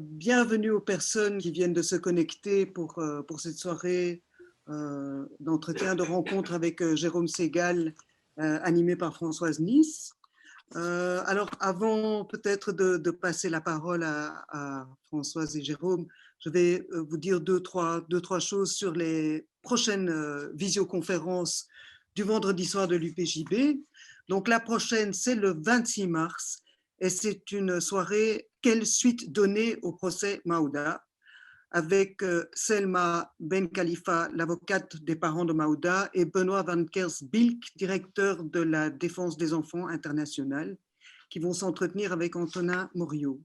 bienvenue aux personnes qui viennent de se connecter pour cette soirée d'entretien, de rencontre avec Jérôme Segal, animé par Françoise Nice. Alors, avant peut-être de passer la parole à Françoise et Jérôme, je vais vous dire deux, trois choses sur les prochaines visioconférences du vendredi soir de l'UPJB. Donc, la prochaine, c'est le 26 mars et c'est une soirée « Quelle suite donner au procès Maouda ?» avec Selma Ben Khalifa, l'avocate des parents de Maouda, et Benoît Van Kers-Bilk, directeur de la défense des enfants internationale, qui vont s'entretenir avec Antonin Moriot.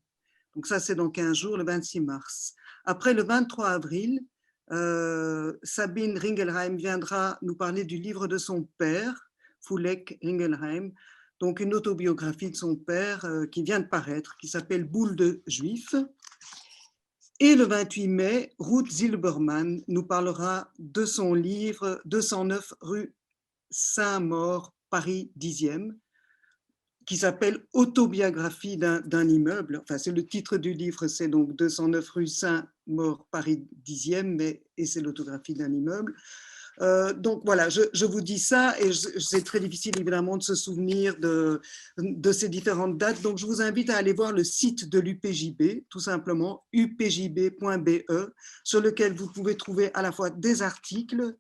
Donc ça, c'est dans 15 jours, le 26 mars. Après, le 23 avril, Sabine Ringelheim viendra nous parler du livre de son père, Fulek Ringelheim, donc une autobiographie de son père qui vient de paraître, qui s'appelle Boule de Juif. Et le 28 mai, Ruth Zilberman nous parlera de son livre 209 rue Saint-Maur, Paris 10e, qui s'appelle Autobiographie d'un immeuble. Enfin, c'est le titre du livre, c'est donc 209 rue Saint-Maur, Paris 10e, et c'est l'autographie d'un immeuble. Donc voilà, je vous dis ça et c'est très difficile évidemment de se souvenir de ces différentes dates. Donc je vous invite à aller voir le site de l'UPJB, tout simplement upjb.be, sur lequel vous pouvez trouver à la fois des articles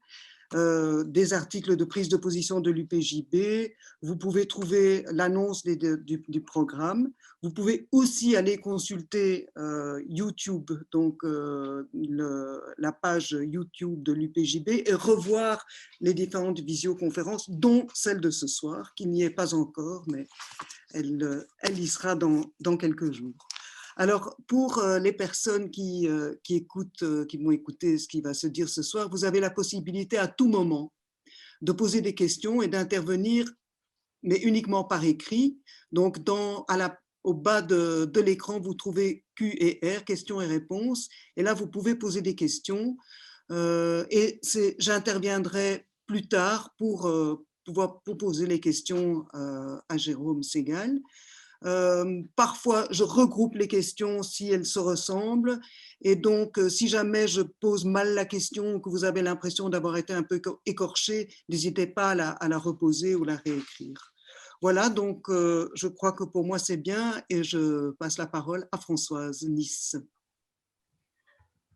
de prise de position de l'UPJB, vous pouvez trouver l'annonce du programme, vous pouvez aussi aller consulter YouTube, donc la page YouTube de l'UPJB et revoir les différentes visioconférences, dont celle de ce soir, qui n'y est pas encore, mais elle y sera dans quelques jours. Alors, pour les personnes qui vont écouter ce qui va se dire ce soir, vous avez la possibilité à tout moment de poser des questions et d'intervenir, mais uniquement par écrit. Donc, au bas de l'écran, vous trouvez Q et R, questions et réponses. Et là, vous pouvez poser des questions. Et j'interviendrai plus tard pour pouvoir poser les questions à Jérôme Segal. Parfois, je regroupe les questions si elles se ressemblent et donc si jamais je pose mal la question ou que vous avez l'impression d'avoir été un peu écorché, n'hésitez pas à la reposer ou la réécrire. Voilà, donc je crois que pour moi c'est bien et je passe la parole à Françoise Nice.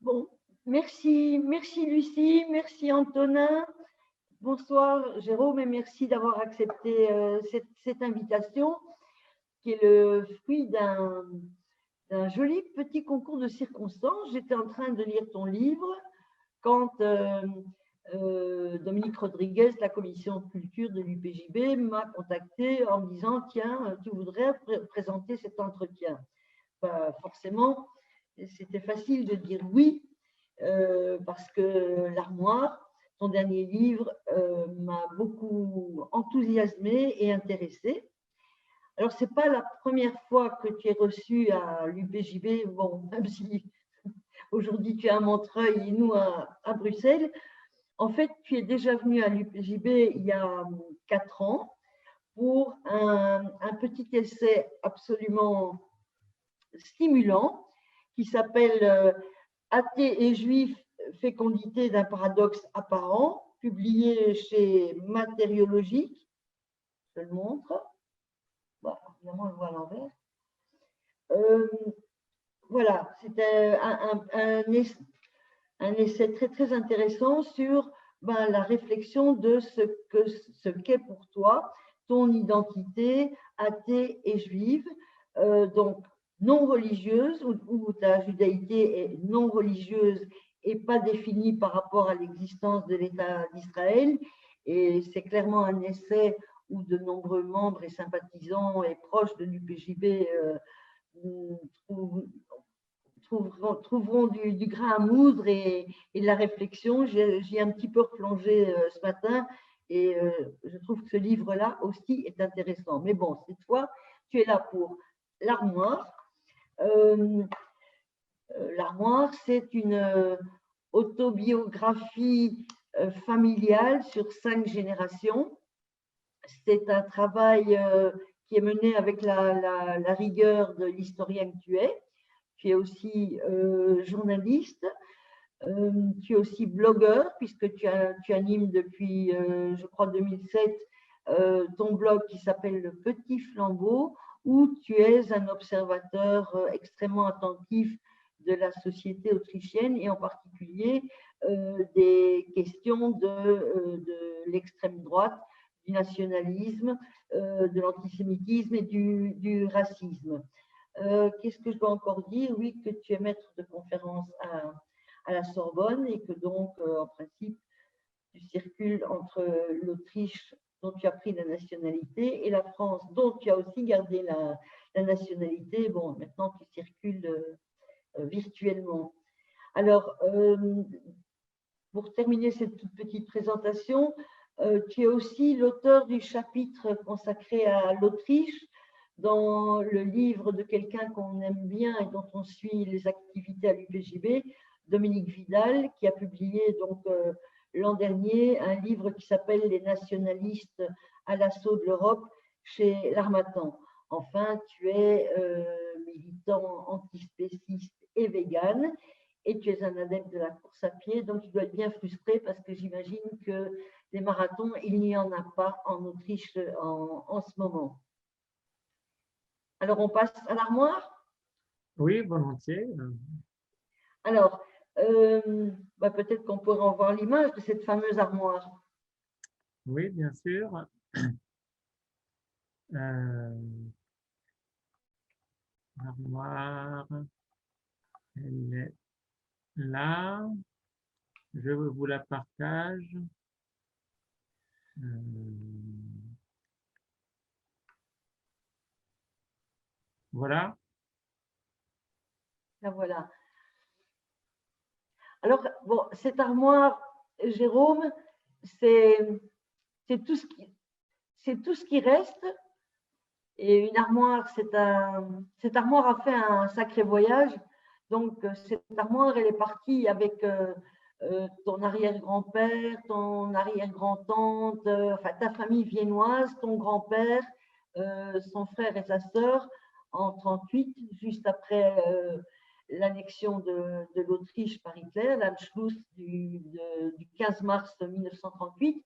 Bon, merci Lucie, merci Antonin. Bonsoir Jérôme et merci d'avoir accepté cette invitation qui est le fruit d'un joli petit concours de circonstances. J'étais en train de lire ton livre quand Dominique Rodriguez, la commission de culture de l'UPJB, m'a contacté en me disant « Tiens, tu voudrais présenter cet entretien ?» Forcément, c'était facile de dire oui, parce que l'Armoire, ton dernier livre, m'a beaucoup enthousiasmée et intéressée. Alors, ce n'est pas la première fois que tu es reçu à l'UPJB, bon, même si aujourd'hui tu es à Montreuil et nous à Bruxelles. En fait, tu es déjà venu à l'UPJB il y a 4 ans pour un petit essai absolument stimulant qui s'appelle Athées et Juifs, fécondité d'un paradoxe apparent, publié chez Matériologique. Je le montre. Bon, évidemment, on le voit à l'envers. Voilà, c'était un essai très, très intéressant sur la réflexion de ce qu'est pour toi ton identité athée et juive, donc non religieuse, où ta judaïté est non religieuse et pas définie par rapport à l'existence de l'État d'Israël. Et c'est clairement un essai où de nombreux membres et sympathisants et proches de l'UPJB trouveront du grain à moudre et de la réflexion. J'y ai un petit peu replongé ce matin et je trouve que ce livre-là aussi est intéressant. Mais bon, cette fois, tu es là pour l'Armoire. L'Armoire, c'est une autobiographie familiale sur 5 générations. C'est un travail qui est mené avec la rigueur de l'historien que tu es. tu es aussi journaliste, tu es aussi blogueur, puisque tu animes depuis, je crois, 2007, ton blog qui s'appelle Le Petit Flambeau, où tu es un observateur extrêmement attentif de la société autrichienne et en particulier des questions de l'extrême droite, du nationalisme, de l'antisémitisme et du racisme. Qu'est-ce que je dois encore dire? Oui, que tu es maître de conférence à la Sorbonne et que donc, en principe, tu circules entre l'Autriche, dont tu as pris la nationalité, et la France, dont tu as aussi gardé la nationalité. Bon, maintenant, tu circules virtuellement. Alors, pour terminer cette toute petite présentation, tu es aussi l'auteur du chapitre consacré à l'Autriche dans le livre de quelqu'un qu'on aime bien et dont on suit les activités à l'UPJB, Dominique Vidal, qui a publié donc l'an dernier un livre qui s'appelle Les nationalistes à l'assaut de l'Europe chez l'Harmattan. Enfin, tu es militant antispéciste et vegan et tu es un adepte de la course à pied, donc tu dois être bien frustré parce que j'imagine que des marathons, il n'y en a pas en Autriche en ce moment. Alors, on passe à l'armoire? Oui, volontiers. Alors, peut-être qu'on pourrait en voir l'image de cette fameuse armoire. Oui, bien sûr. L'armoire, elle est là. Je vous la partage. Voilà. La voilà. Alors, bon, cette armoire, Jérôme, c'est tout ce qui reste. Et une armoire, cette armoire a fait un sacré voyage. Donc, cette armoire, elle est partie avec ton arrière-grand-père, ton arrière-grand-tante, enfin ta famille viennoise, ton grand-père, son frère et sa sœur en 1938, juste après l'annexion de l'Autriche par Hitler, l'Anschluss du 15 mars 1938.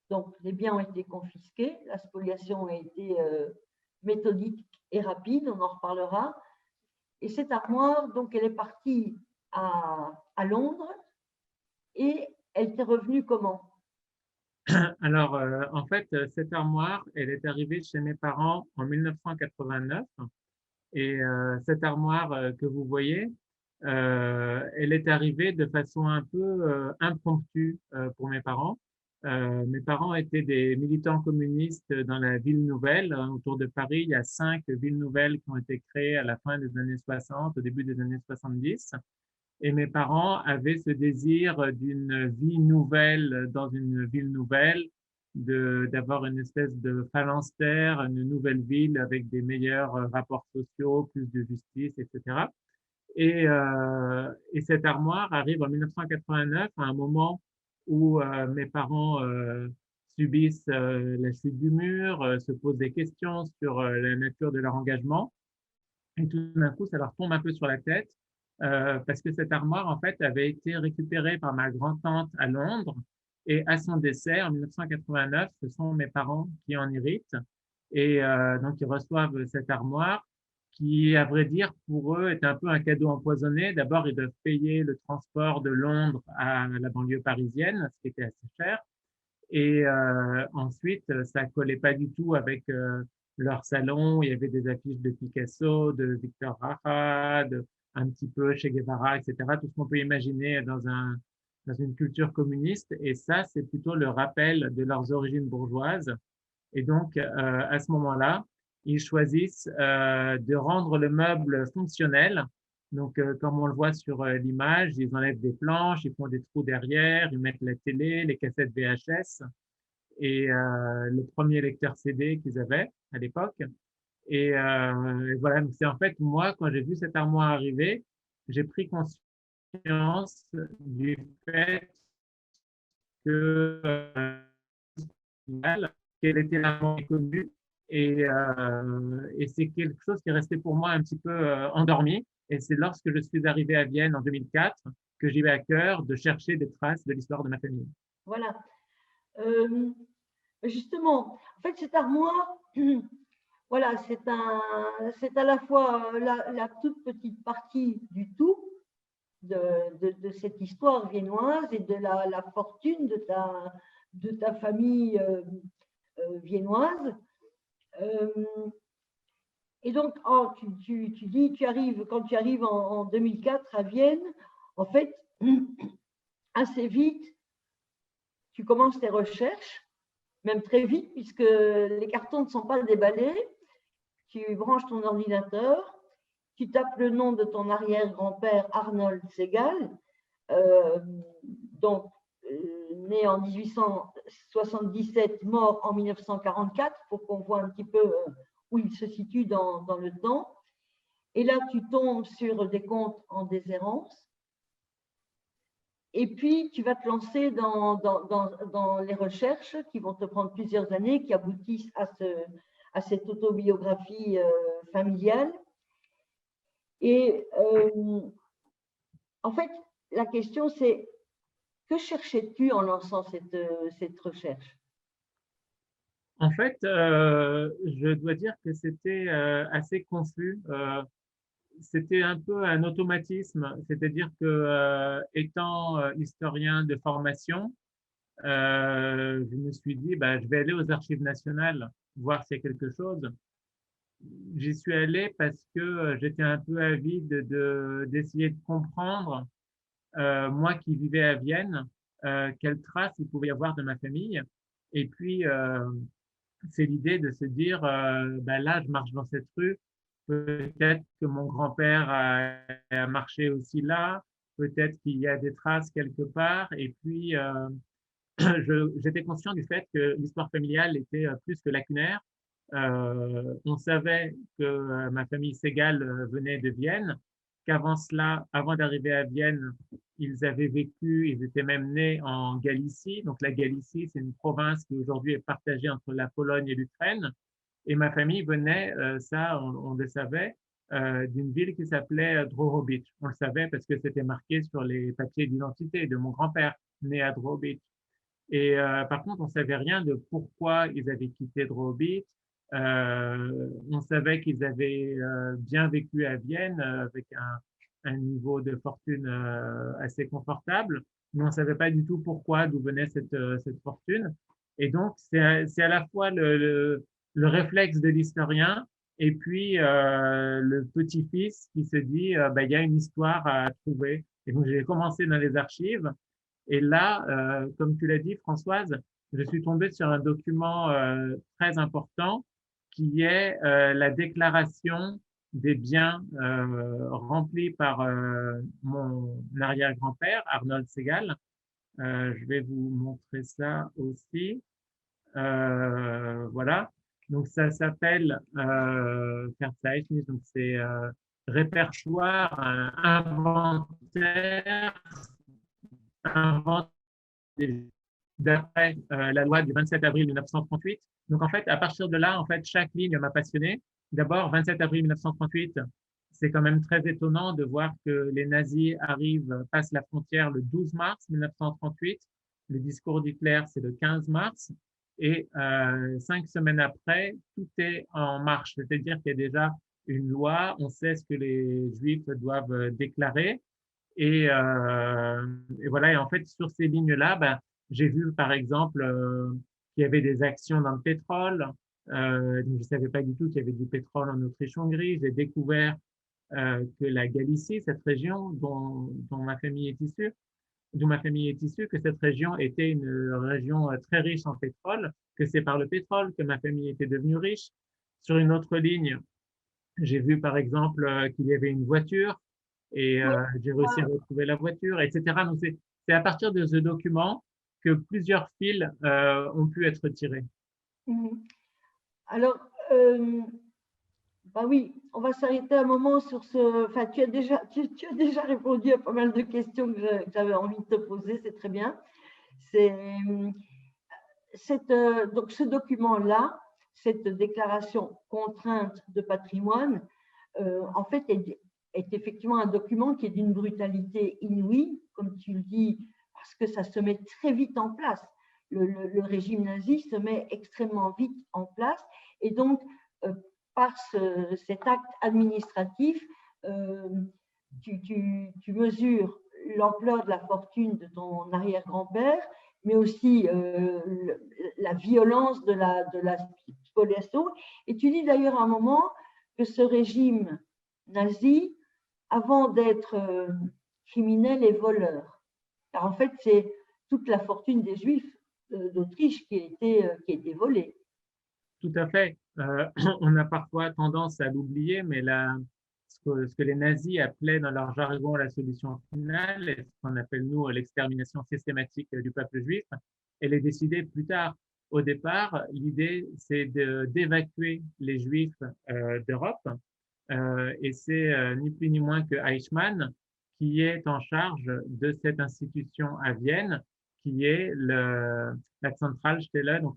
Donc, les biens ont été confisqués, la spoliation a été méthodique et rapide, on en reparlera. Et cette armoire, donc, elle est partie à Londres et elle t'est revenue comment? Alors, en fait, cette armoire, elle est arrivée chez mes parents en 1989. Et cette armoire que vous voyez, elle est arrivée de façon un peu impromptue pour mes parents. Mes parents étaient des militants communistes dans la ville nouvelle. Autour de Paris, il y a 5 villes nouvelles qui ont été créées à la fin des années 60, au début des années 70. Et mes parents avaient ce désir d'une vie nouvelle dans une ville nouvelle, d'avoir une espèce de phalanstère, une nouvelle ville avec des meilleurs rapports sociaux, plus de justice, etc. Et cette armoire arrive en 1989, à un moment où mes parents subissent la chute du mur, se posent des questions sur la nature de leur engagement. Et tout d'un coup, ça leur tombe un peu sur la tête parce que cette armoire, en fait, avait été récupérée par ma grand-tante à Londres. Et à son décès, en 1989, ce sont mes parents qui en héritent. Et donc, ils reçoivent cette armoire qui, à vrai dire, pour eux, est un peu un cadeau empoisonné. D'abord, ils doivent payer le transport de Londres à la banlieue parisienne, ce qui était assez cher. Et ensuite, ça collait pas du tout avec leur salon. Il y avait des affiches de Picasso, de Victor Jara, un petit peu Che Guevara, etc. Tout ce qu'on peut imaginer dans une culture communiste. Et ça, c'est plutôt le rappel de leurs origines bourgeoises. Et donc, à ce moment-là, ils choisissent de rendre le meuble fonctionnel. Donc, comme on le voit sur l'image, ils enlèvent des planches, ils font des trous derrière, ils mettent la télé, les cassettes VHS et le premier lecteur CD qu'ils avaient à l'époque. Et voilà, donc c'est en fait, moi, quand j'ai vu cette armoire arriver, j'ai pris conscience du fait que qu'elle était largement connue Et c'est quelque chose qui est resté pour moi un petit peu endormi. Et c'est lorsque je suis arrivé à Vienne en 2004 que j'ai eu à cœur de chercher des traces de l'histoire de ma famille. Voilà. Justement, en fait, cette armoire, voilà, c'est à la fois la toute petite partie du tout de cette histoire viennoise et de la fortune de ta famille viennoise. Et donc, tu dis, quand tu arrives en 2004 à Vienne, en fait, assez vite, tu commences tes recherches, même très vite, puisque les cartons ne sont pas déballés. Tu branches ton ordinateur, tu tapes le nom de ton arrière-grand-père Arnold Segal, donc né en 1877, mort en 1944, pour qu'on voit un petit peu où il se situe dans le temps. Et là, tu tombes sur des comptes en déshérence. Et puis, tu vas te lancer dans les recherches qui vont te prendre plusieurs années, qui aboutissent à cette autobiographie familiale. Et en fait, la question, c'est que cherchais-tu en lançant cette recherche? En fait, je dois dire que c'était assez confus. C'était un peu un automatisme, c'est-à-dire que étant historien de formation, je me suis dit, bah, je vais aller aux Archives nationales voir s'il y a quelque chose. J'y suis allé parce que j'étais un peu avide d'essayer de comprendre, moi qui vivais à Vienne, quelles traces il pouvait y avoir de ma famille. Et puis, c'est l'idée de se dire, bah là, je marche dans cette rue, peut-être que mon grand-père a marché aussi là, peut-être qu'il y a des traces quelque part. Et puis, j'étais conscient du fait que l'histoire familiale était plus que lacunaire. On savait que ma famille Segal venait de Vienne, qu'avant cela, avant d'arriver à Vienne, ils avaient vécu, ils étaient même nés en Galicie. Donc la Galicie, c'est une province qui aujourd'hui est partagée entre la Pologne et l'Ukraine. Et ma famille venait, ça on le savait, d'une ville qui s'appelait Drohobych. On le savait parce que c'était marqué sur les papiers d'identité de mon grand-père, né à Drohobych. Et par contre, on savait rien de pourquoi ils avaient quitté Drohobych. On savait qu'ils avaient bien vécu à Vienne avec un niveau de fortune assez confortable, mais on ne savait pas du tout pourquoi, d'où venait cette fortune. Et donc, c'est à la fois le réflexe de l'historien et puis le petit-fils qui se dit, bah, il y a une histoire à trouver. Et donc, j'ai commencé dans les archives. Et là, comme tu l'as dit, Françoise, je suis tombé sur un document très important qui est la déclaration des biens remplis par mon arrière-grand-père, Arnold Segal. Je vais vous montrer ça aussi. Voilà. Donc, ça s'appelle Verzeichnis, donc c'est répertoire, inventaire d'après la loi du 27 avril 1938. Donc, en fait, à partir de là, en fait, chaque ligne m'a passionné. D'abord, 27 avril 1938, c'est quand même très étonnant de voir que les nazis arrivent, passent la frontière le 12 mars 1938. Le discours d'Hitler, c'est le 15 mars. Et 5 semaines après, tout est en marche. C'est-à-dire qu'il y a déjà une loi, on sait ce que les Juifs doivent déclarer. Et voilà, et en fait, sur ces lignes-là, ben, j'ai vu par exemple qu'il y avait des actions dans le pétrole. Donc je ne savais pas du tout qu'il y avait du pétrole en Autriche-Hongrie. J'ai découvert que la Galicie, cette région dont ma famille est issue, que cette région était une région très riche en pétrole, que c'est par le pétrole que ma famille était devenue riche. Sur une autre ligne, j'ai vu par exemple qu'il y avait une voiture et j'ai réussi à retrouver la voiture, etc. Donc c'est à partir de ce document que plusieurs fils ont pu être tirés. Alors, bah oui, on va s'arrêter un moment sur ce. Enfin, tu as déjà répondu à pas mal de questions que j'avais envie de te poser, c'est très bien. Donc ce document-là, cette déclaration contrainte de patrimoine, en fait, est effectivement un document qui est d'une brutalité inouïe, comme tu le dis, parce que ça se met très vite en place. Le régime nazi se met extrêmement vite en place, et donc, par cet acte administratif, tu mesures l'ampleur de la fortune de ton arrière-grand-père, mais aussi la violence de la spoliation. Et tu dis d'ailleurs à un moment que ce régime nazi, avant d'être criminel et voleur, car en fait c'est toute la fortune des Juifs d'Autriche qui a été volée. Tout à fait. On a parfois tendance à l'oublier, mais ce que les nazis appelaient dans leur jargon la solution finale, et ce qu'on appelle nous l'extermination systématique du peuple juif, elle est décidée plus tard. Au départ, l'idée, c'est d'évacuer les Juifs d'Europe, et c'est ni plus ni moins que Eichmann qui est en charge de cette institution à Vienne, qui est la Zentralstelle, donc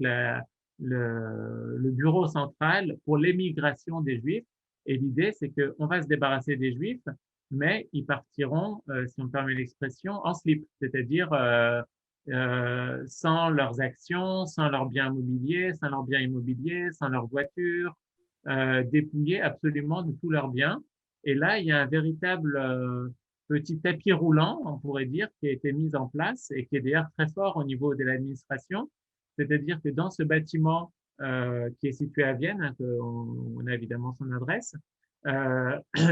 le bureau central pour l'émigration des Juifs. Et l'idée, c'est qu'on va se débarrasser des Juifs, mais ils partiront, si on me permet l'expression, en slip, c'est-à-dire sans leurs actions, sans leurs biens immobiliers, sans leurs voitures, dépouillés absolument de tous leurs biens. Et là, il y a un véritable petit tapis roulant, on pourrait dire, qui a été mis en place et qui est d'ailleurs très fort au niveau de l'administration. C'est-à-dire que dans ce bâtiment qui est situé à Vienne, hein, on a évidemment son adresse,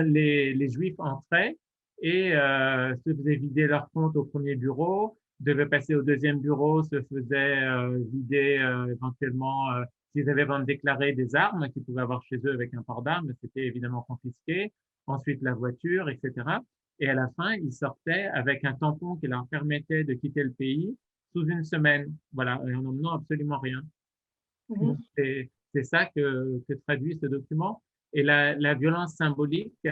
les Juifs entraient et se faisaient vider leur compte au premier bureau, devaient passer au deuxième bureau, se faisaient vider éventuellement s'ils avaient besoin de déclarer des armes qu'ils pouvaient avoir chez eux avec un port d'armes, c'était évidemment confisqué. Ensuite, la voiture, etc. Et à la fin, ils sortaient avec un tampon qui leur permettait de quitter le pays sous une semaine, voilà, en n'emmenant absolument rien. Donc, c'est ça que traduit ce document. Et la violence symbolique,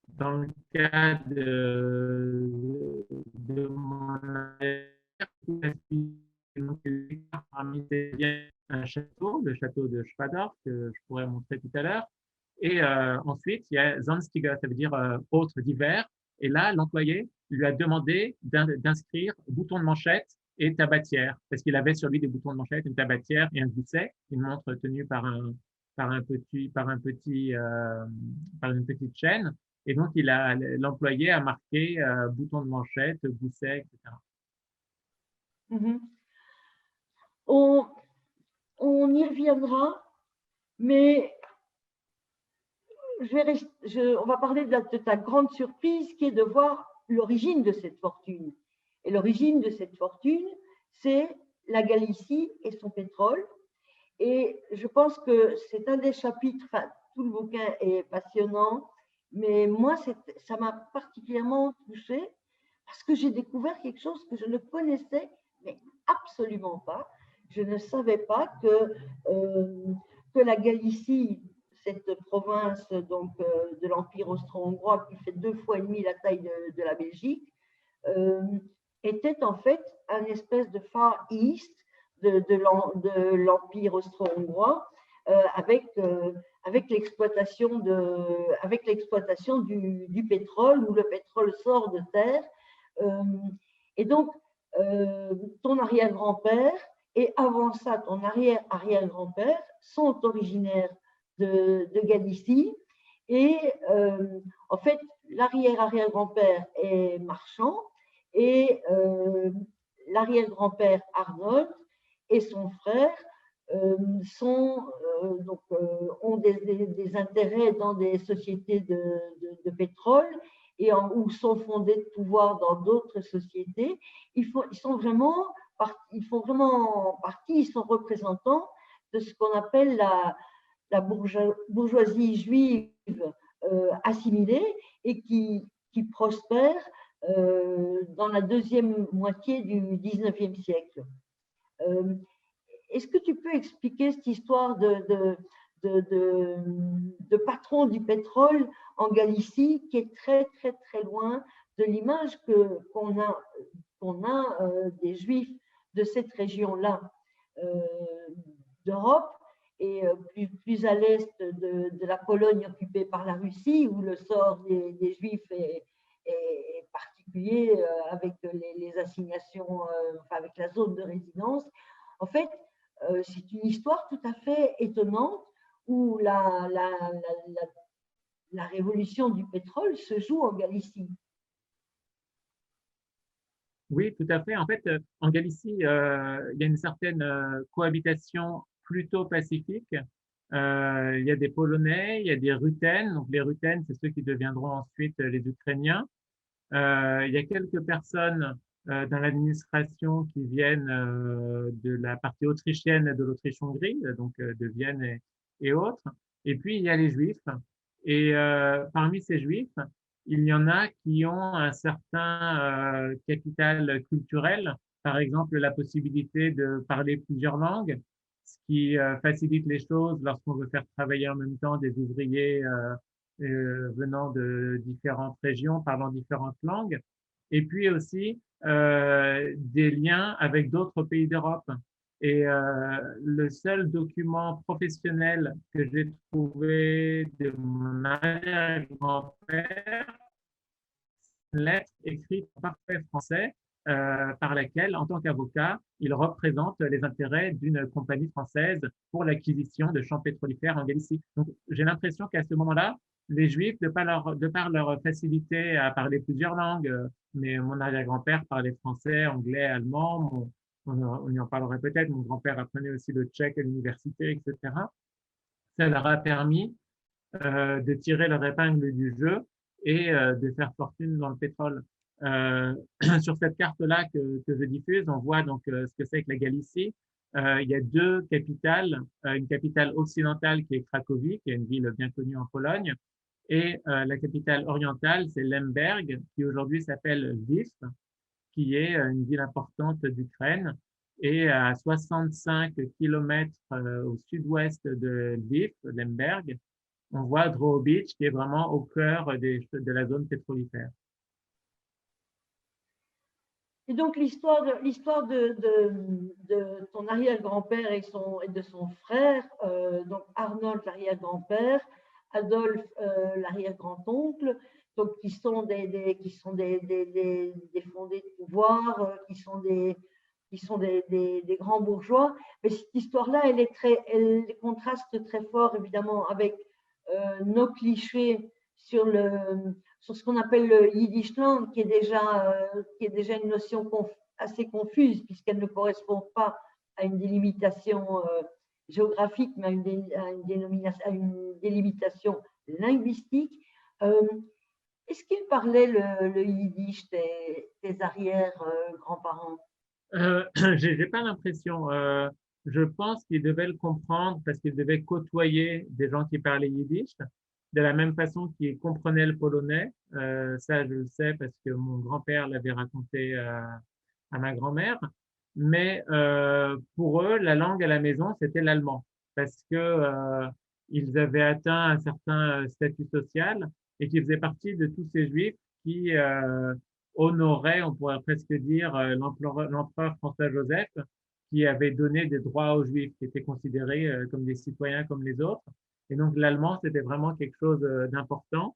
dans le cas de mon un château, le château de Schwadorf, que je pourrais montrer tout à l'heure. Et ensuite, il y a Sonstige, ça veut dire autre, divers. Et là, l'employé lui a demandé d'inscrire bouton de manchette et tabatière, parce qu'il avait sur lui des boutons de manchette, une tabatière et un gousset, une montre tenue par une petite chaîne. Et donc, l'employé a marqué bouton de manchette, gousset, etc. On y reviendra, mais on va parler de ta grande surprise qui est de voir l'origine de cette fortune. Et l'origine de cette fortune, c'est la Galicie et son pétrole. Et je pense que c'est un des chapitres, enfin, tout le bouquin est passionnant, mais moi, ça m'a particulièrement touchée parce que j'ai découvert quelque chose que je ne connaissais mais absolument pas. Je ne savais pas que la Galicie, cette province donc, de l'Empire austro-hongrois qui fait 2,5 fois la taille de la Belgique, était en fait un espèce de Far East de l'Empire austro-hongrois avec l'exploitation du pétrole, où le pétrole sort de terre. Et donc, ton arrière-grand-père et avant ça, ton arrière-arrière-grand-père sont originaires de Galicie. Et en fait, l'arrière-arrière-grand-père est marchand et l'arrière-grand-père Arnold et son frère ont des intérêts dans des sociétés de pétrole et où sont fondés de pouvoir dans d'autres sociétés. Ils font vraiment partie, ils sont représentants de ce qu'on appelle la bourgeoisie juive assimilée et qui prospère dans la deuxième moitié du 19e siècle. Est-ce que tu peux expliquer cette histoire de patron du pétrole en Galicie qui est très, très, très loin de l'image qu'on a des Juifs de cette région-là d'Europe et plus à l'est de la Pologne occupée par la Russie, où le sort des Juifs est particulier avec les assignations, enfin avec la zone de résidence. En fait, c'est une histoire tout à fait étonnante où la révolution du pétrole se joue en Galicie. Oui, tout à fait. En fait, en Galicie, il y a une certaine cohabitation plutôt pacifique. Il y a des Polonais, il y a des Ruthènes. Donc, les Ruthènes, c'est ceux qui deviendront ensuite les Ukrainiens. Il y a quelques personnes dans l'administration qui viennent de la partie autrichienne de l'Autriche-Hongrie, donc de Vienne et autres. Et puis, il y a les Juifs. Et parmi ces Juifs, il y en a qui ont un certain capital culturel, par exemple la possibilité de parler plusieurs langues, ce qui facilite les choses lorsqu'on veut faire travailler en même temps des ouvriers venant de différentes régions, parlant différentes langues, et puis aussi des liens avec d'autres pays d'Europe. Et le seul document professionnel que j'ai trouvé de mon arrière-grand-père, une lettre écrite en parfait français par laquelle, en tant qu'avocat, il représente les intérêts d'une compagnie française pour l'acquisition de champs pétrolifères en Galicie. Donc, j'ai l'impression qu'à ce moment-là, les Juifs, de par leur facilité à parler plusieurs langues, mais mon arrière-grand-père parlait français, anglais, allemand, on y en parlerait peut-être, mon grand-père apprenait aussi le tchèque à l'université, etc. Ça leur a permis de tirer leur épingle du jeu et de faire fortune dans le pétrole. Sur cette carte-là que je diffuse, on voit donc ce que c'est que la Galicie. Il y a deux capitales, une capitale occidentale qui est Cracovie, qui est une ville bien connue en Pologne, et la capitale orientale, c'est Lemberg, qui aujourd'hui s'appelle Lviv, qui est une ville importante d'Ukraine. Et à 65 kilomètres au sud-ouest de Lviv, Lemberg, on voit Drohobych qui est vraiment au cœur de la zone pétrolifère. Et donc l'histoire de ton arrière-grand-père et de son frère, donc Arnold l'arrière-grand-père, Adolphe l'arrière-grand-oncle, donc qui sont des fondés de pouvoir, qui sont des grands bourgeois. Mais cette histoire-là, elle contraste très fort évidemment avec nos clichés sur ce qu'on appelle le Yiddishland, qui est déjà une notion assez confuse, puisqu'elle ne correspond pas à une délimitation géographique, mais à une délimitation linguistique. Est-ce qu'ils parlaient le Yiddish, tes arrière-grands-parents? J'ai pas l'impression. Je pense qu'ils devaient le comprendre parce qu'ils devaient côtoyer des gens qui parlaient yiddish, de la même façon qu'ils comprenaient le polonais. Ça, je le sais parce que mon grand-père l'avait raconté à ma grand-mère. Mais pour eux, la langue à la maison, c'était l'allemand parce que ils avaient atteint un certain statut social et qu'ils faisaient partie de tous ces juifs qui honorait, on pourrait presque dire, l'empereur François-Joseph, qui avait donné des droits aux Juifs, qui étaient considérés comme des citoyens comme les autres. Et donc l'allemand, c'était vraiment quelque chose d'important.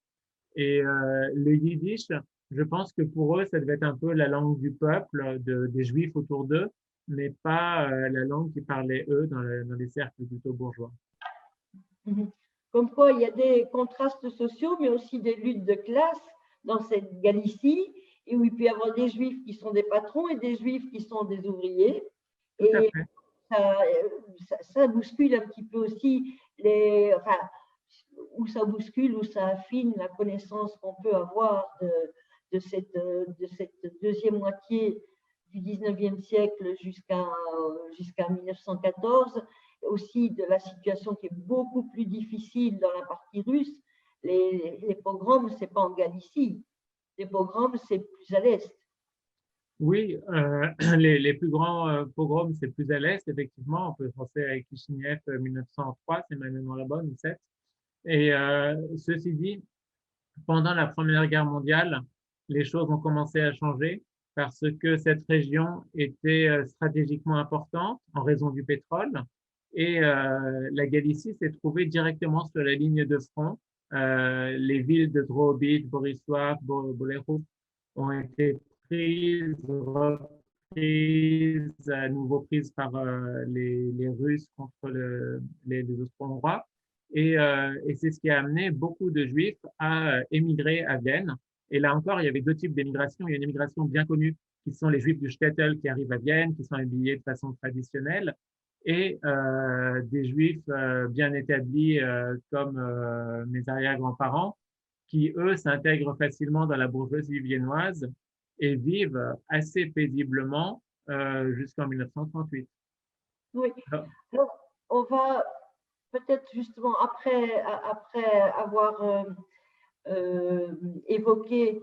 Et le yiddish, je pense que pour eux, ça devait être un peu la langue du peuple, des Juifs autour d'eux, mais pas la langue qu'ils parlaient eux dans les cercles plutôt bourgeois. Comme quoi, il y a des contrastes sociaux, mais aussi des luttes de classe dans cette Galicie, et où il peut y avoir des Juifs qui sont des patrons et des Juifs qui sont des ouvriers. Et ça bouscule un petit peu aussi où ça bouscule, où ça affine la connaissance qu'on peut avoir de cette deuxième moitié du 19e siècle jusqu'à 1914, aussi de la situation qui est beaucoup plus difficile dans la partie russe. Les pogroms, ce n'est pas en Galicie. Les pogroms, c'est plus à l'est. Oui, les plus grands pogroms, c'est plus à l'est, effectivement. On peut penser à Kishinev 1903, c'est ma mémoire la bonne, ou 7. Et ceci dit, pendant la Première Guerre mondiale, les choses ont commencé à changer parce que cette région était stratégiquement importante en raison du pétrole. Et la Galicie s'est trouvée directement sur la ligne de front. Les villes de Drohobych, Borisov, Bolehrub ont été prises, reprises, à nouveau prises par les Russes contre les Austro-Hongrois. Et c'est ce qui a amené beaucoup de Juifs à émigrer à Vienne. Et là encore, il y avait deux types d'émigration. Il y a une émigration bien connue, qui sont les Juifs du shtetl qui arrivent à Vienne, qui sont habillés de façon traditionnelle, et des Juifs bien établis comme mes arrière-grands-parents, qui, eux, s'intègrent facilement dans la bourgeoisie viennoise et vivent assez paisiblement jusqu'en 1938. Oui. Alors, on va peut-être justement, après avoir évoqué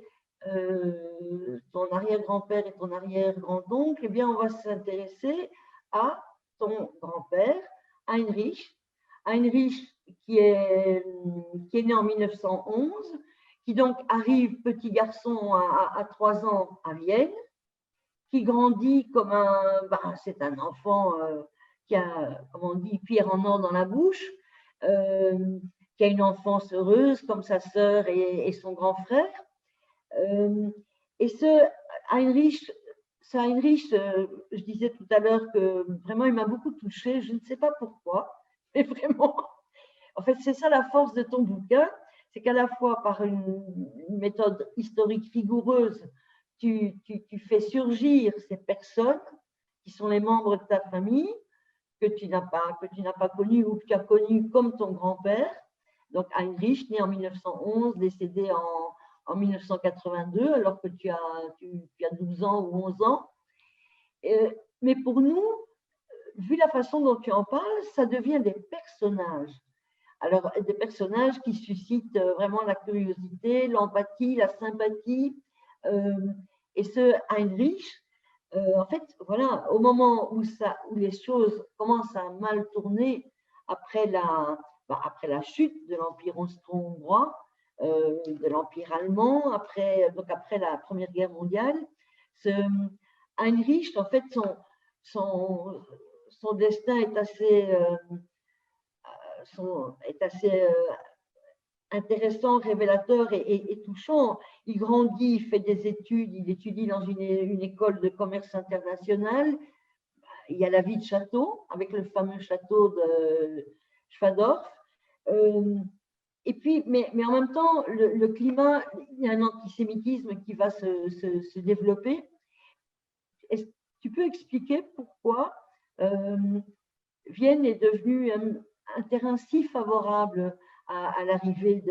ton arrière-grand-père et ton arrière-grand-oncle, eh bien, on va s'intéresser à ton grand-père, Heinrich. Heinrich qui est né en 1911, qui donc arrive petit garçon à 3 ans à Vienne, qui grandit comme c'est un enfant qui a, comme on dit, pierre en or dans la bouche, qui a une enfance heureuse comme sa sœur et son grand frère. Et ce Heinrich, je disais tout à l'heure que vraiment il m'a beaucoup touchée, je ne sais pas pourquoi, mais vraiment, en fait c'est ça la force de ton bouquin, c'est qu'à la fois par une méthode historique rigoureuse, tu fais surgir ces personnes qui sont les membres de ta famille, que tu n'as pas connu ou que tu as connu comme ton grand-père, donc Heinrich, né en 1911, décédé en 1982, alors que tu as 12 ans ou 11 ans. Mais pour nous, vu la façon dont tu en parles, ça devient des personnages. Alors, des personnages qui suscitent vraiment la curiosité, l'empathie, la sympathie. Et ce Heinrich, en fait, voilà, au moment où les choses commencent à mal tourner après la chute de l'Empire austro-hongrois, de l'Empire allemand, après la Première Guerre mondiale, Heinrich, en fait, son destin est assez intéressant, révélateur et touchant. Il grandit, il fait des études, il étudie dans une école de commerce international. Il y a la vie de château, avec le fameux château de Schwadorf. Et puis, mais en même temps, le climat, il y a un antisémitisme qui va se développer. Est-ce que tu peux expliquer pourquoi Vienne est devenue un terrain si favorable à l'arrivée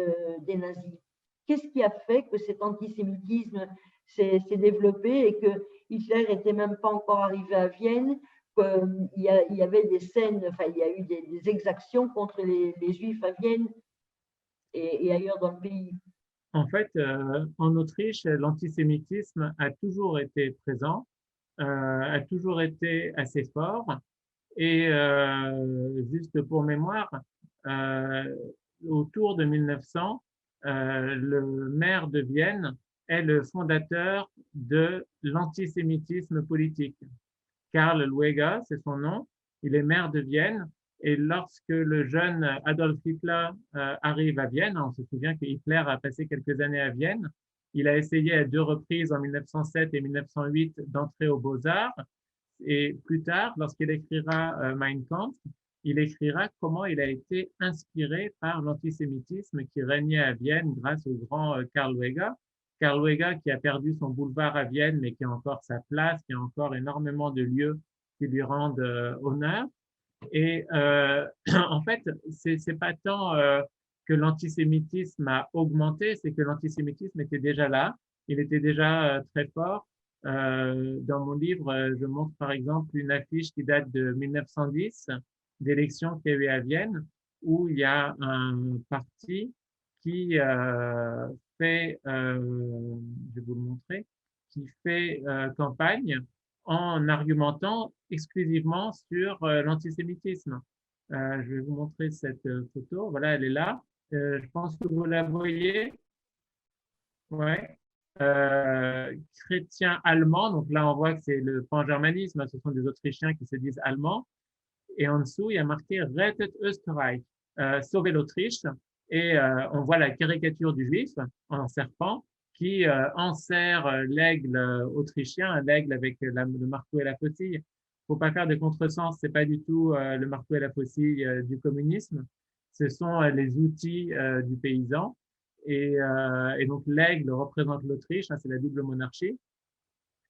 des nazis? Qu'est-ce qui a fait que cet antisémitisme s'est développé et que Hitler n'était même pas encore arrivé à Vienne, qu'il y avait des scènes, enfin il y a eu des exactions contre les Juifs à Vienne et ailleurs dans le pays? En fait, en Autriche, l'antisémitisme a toujours été présent, a toujours été assez fort. Et juste pour mémoire, autour de 1900, le maire de Vienne est le fondateur de l'antisémitisme politique. Karl Lueger, c'est son nom, il est maire de Vienne. Et lorsque le jeune Adolf Hitler arrive à Vienne, on se souvient que Hitler a passé quelques années à Vienne, il a essayé à 2 reprises en 1907 et 1908 d'entrer aux Beaux-Arts. Et plus tard, lorsqu'il écrira Mein Kampf, il écrira comment il a été inspiré par l'antisémitisme qui régnait à Vienne grâce au grand Karl Lueger. Karl Lueger qui a perdu son boulevard à Vienne, mais qui a encore sa place, qui a encore énormément de lieux qui lui rendent honneur. Et en fait, c'est pas tant que l'antisémitisme a augmenté, c'est que l'antisémitisme était déjà là, il était déjà très fort. Dans mon livre, je montre par exemple une affiche qui date de 1910, d'élections qu'il y a eu à Vienne, où il y a un parti qui fait, je vais vous le montrer, qui fait campagne en argumentant exclusivement sur l'antisémitisme. Je vais vous montrer cette photo. Voilà, elle est là. Je pense que vous la voyez. Ouais. Chrétien allemand. Donc là, on voit que c'est le pan-germanisme. Ce sont des Autrichiens qui se disent allemands. et en dessous, il y a marqué Rettet Österreich, sauver l'Autriche. Et on voit la caricature du juif en serpent qui enserre l'aigle autrichien, l'aigle avec le marteau et la faucille. Faut pas faire de contresens, c'est pas du tout le marteau et la faucille du communisme. Ce sont les outils du paysan. Et donc l'aigle représente l'Autriche, hein, c'est la double monarchie.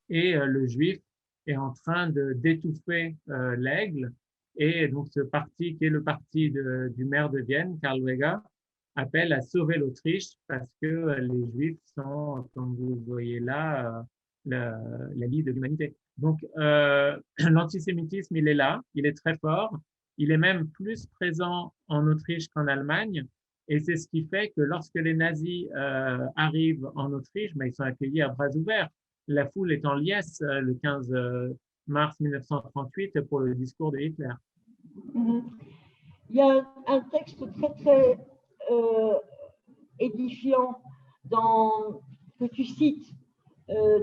Et le juif est en train d'étouffer l'aigle. Et donc ce parti, qui est le parti du maire de Vienne, Karl Lueger, appelle à sauver l'Autriche parce que les Juifs sont, comme vous voyez là, la lie de l'humanité. Donc, l'antisémitisme, il est là, il est très fort, il est même plus présent en Autriche qu'en Allemagne, et c'est ce qui fait que lorsque les nazis arrivent en Autriche, ben, ils sont accueillis à bras ouverts. La foule est en liesse le 15 mars 1938 pour le discours de Hitler. Il y a un texte très, très édifiant que tu cites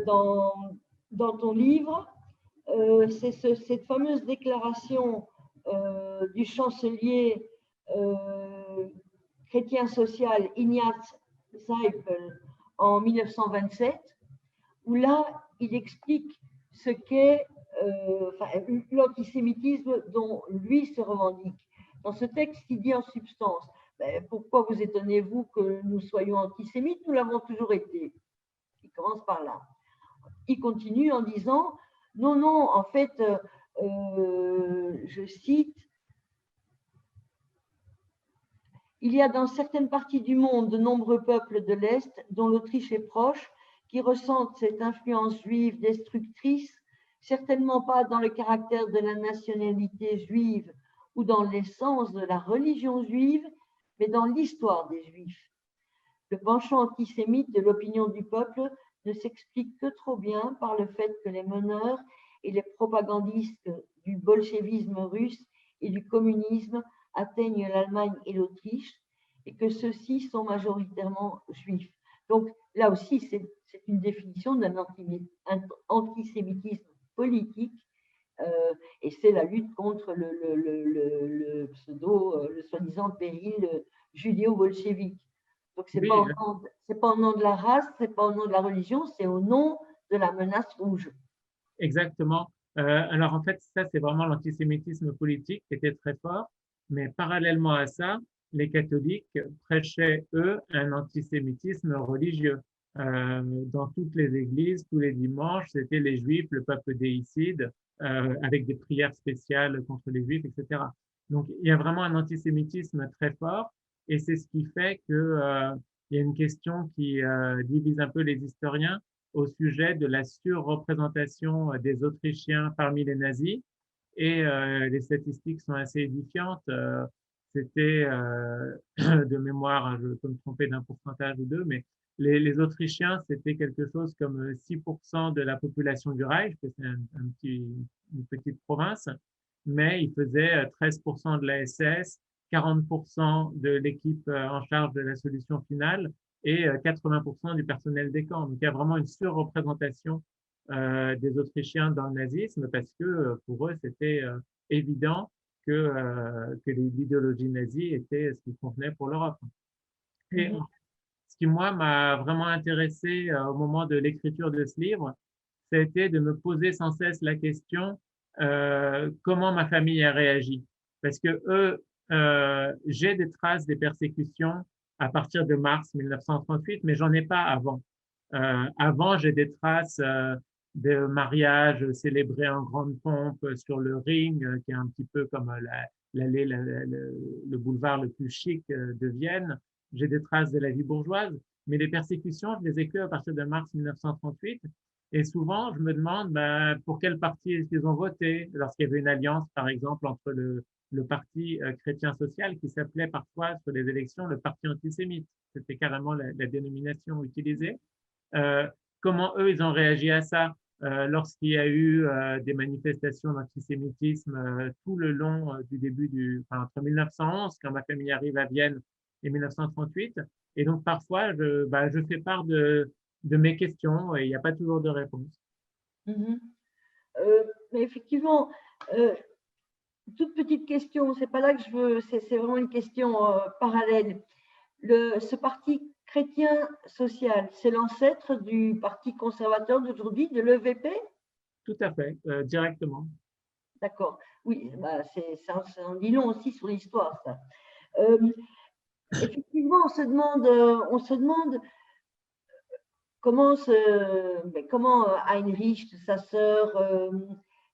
dans ton livre. C'est cette fameuse déclaration du chancelier chrétien social Ignaz Seipel en 1927, où là, il explique ce qu'est l'antisémitisme dont lui se revendique. Dans ce texte, il dit en substance, pourquoi vous étonnez-vous que nous soyons antisémites? Nous l'avons toujours été. Il commence par là. Il continue en disant, non, non, en fait, je cite, il y a dans certaines parties du monde de nombreux peuples de l'Est, dont l'Autriche est proche, qui ressentent cette influence juive destructrice, certainement pas dans le caractère de la nationalité juive ou dans l'essence de la religion juive, mais dans l'histoire des Juifs. Le penchant antisémite de l'opinion du peuple ne s'explique que trop bien par le fait que les meneurs et les propagandistes du bolchevisme russe et du communisme atteignent l'Allemagne et l'Autriche et que ceux-ci sont majoritairement juifs. Donc là aussi, c'est une définition d'un antisémitisme politique et c'est la lutte contre le soi-disant péril judéo-bolchevique. Donc c'est pas au nom de la race, c'est pas au nom de la religion, c'est au nom de la menace rouge. Exactement. Alors en fait, ça c'est vraiment l'antisémitisme politique qui était très fort, mais parallèlement à ça, les catholiques prêchaient, eux, un antisémitisme religieux. Dans toutes les églises, tous les dimanches, c'était les Juifs, le peuple déicide, avec des prières spéciales contre les Juifs, etc. Donc, il y a vraiment un antisémitisme très fort, et c'est ce qui fait que il y a une question qui divise un peu les historiens au sujet de la surreprésentation des Autrichiens parmi les nazis, et les statistiques sont assez édifiantes. C'était de mémoire, hein, je peux me tromper d'un pourcentage ou deux, mais les Autrichiens, c'était quelque chose comme 6% de la population du Reich, c'est une petite province, mais ils faisaient 13% de la SS, 40% de l'équipe en charge de la solution finale et 80% du personnel des camps. Donc il y a vraiment une surreprésentation des Autrichiens dans le nazisme parce que pour eux, c'était évident que l'idéologie nazie était ce qui convenait pour l'Europe. Et ce qui, moi, m'a vraiment intéressé au moment de l'écriture de ce livre, ça a été de me poser sans cesse la question comment ma famille a réagi. Parce que j'ai des traces des persécutions à partir de mars 1938, mais j'en ai pas avant. Avant, j'ai des traces de mariages célébrés en grande pompe sur le Ring, qui est un petit peu comme le boulevard le plus chic de Vienne. J'ai des traces de la vie bourgeoise, mais les persécutions, je les ai que à partir de mars 1938. Et souvent, je me demande pour quel parti est-ce qu'ils ont voté lorsqu'il y avait une alliance, par exemple, entre le parti chrétien social qui s'appelait parfois sur les élections le parti antisémite. C'était carrément la dénomination utilisée. Comment eux, ils ont réagi à ça lorsqu'il y a eu des manifestations d'antisémitisme tout le long du début entre 1911, quand ma famille arrive à Vienne, et 1938. Et donc, parfois, je fais part de mes questions et il n'y a pas toujours de réponse. Mais effectivement, toute petite question, c'est pas là que je veux, c'est vraiment une question parallèle. Ce parti chrétien social, c'est l'ancêtre du parti conservateur d'aujourd'hui, de l'EVP? Tout à fait, directement. D'accord. Oui, bah, ça en dit long aussi sur l'histoire, ça. Effectivement, on se demande comment Heinrich, sa sœur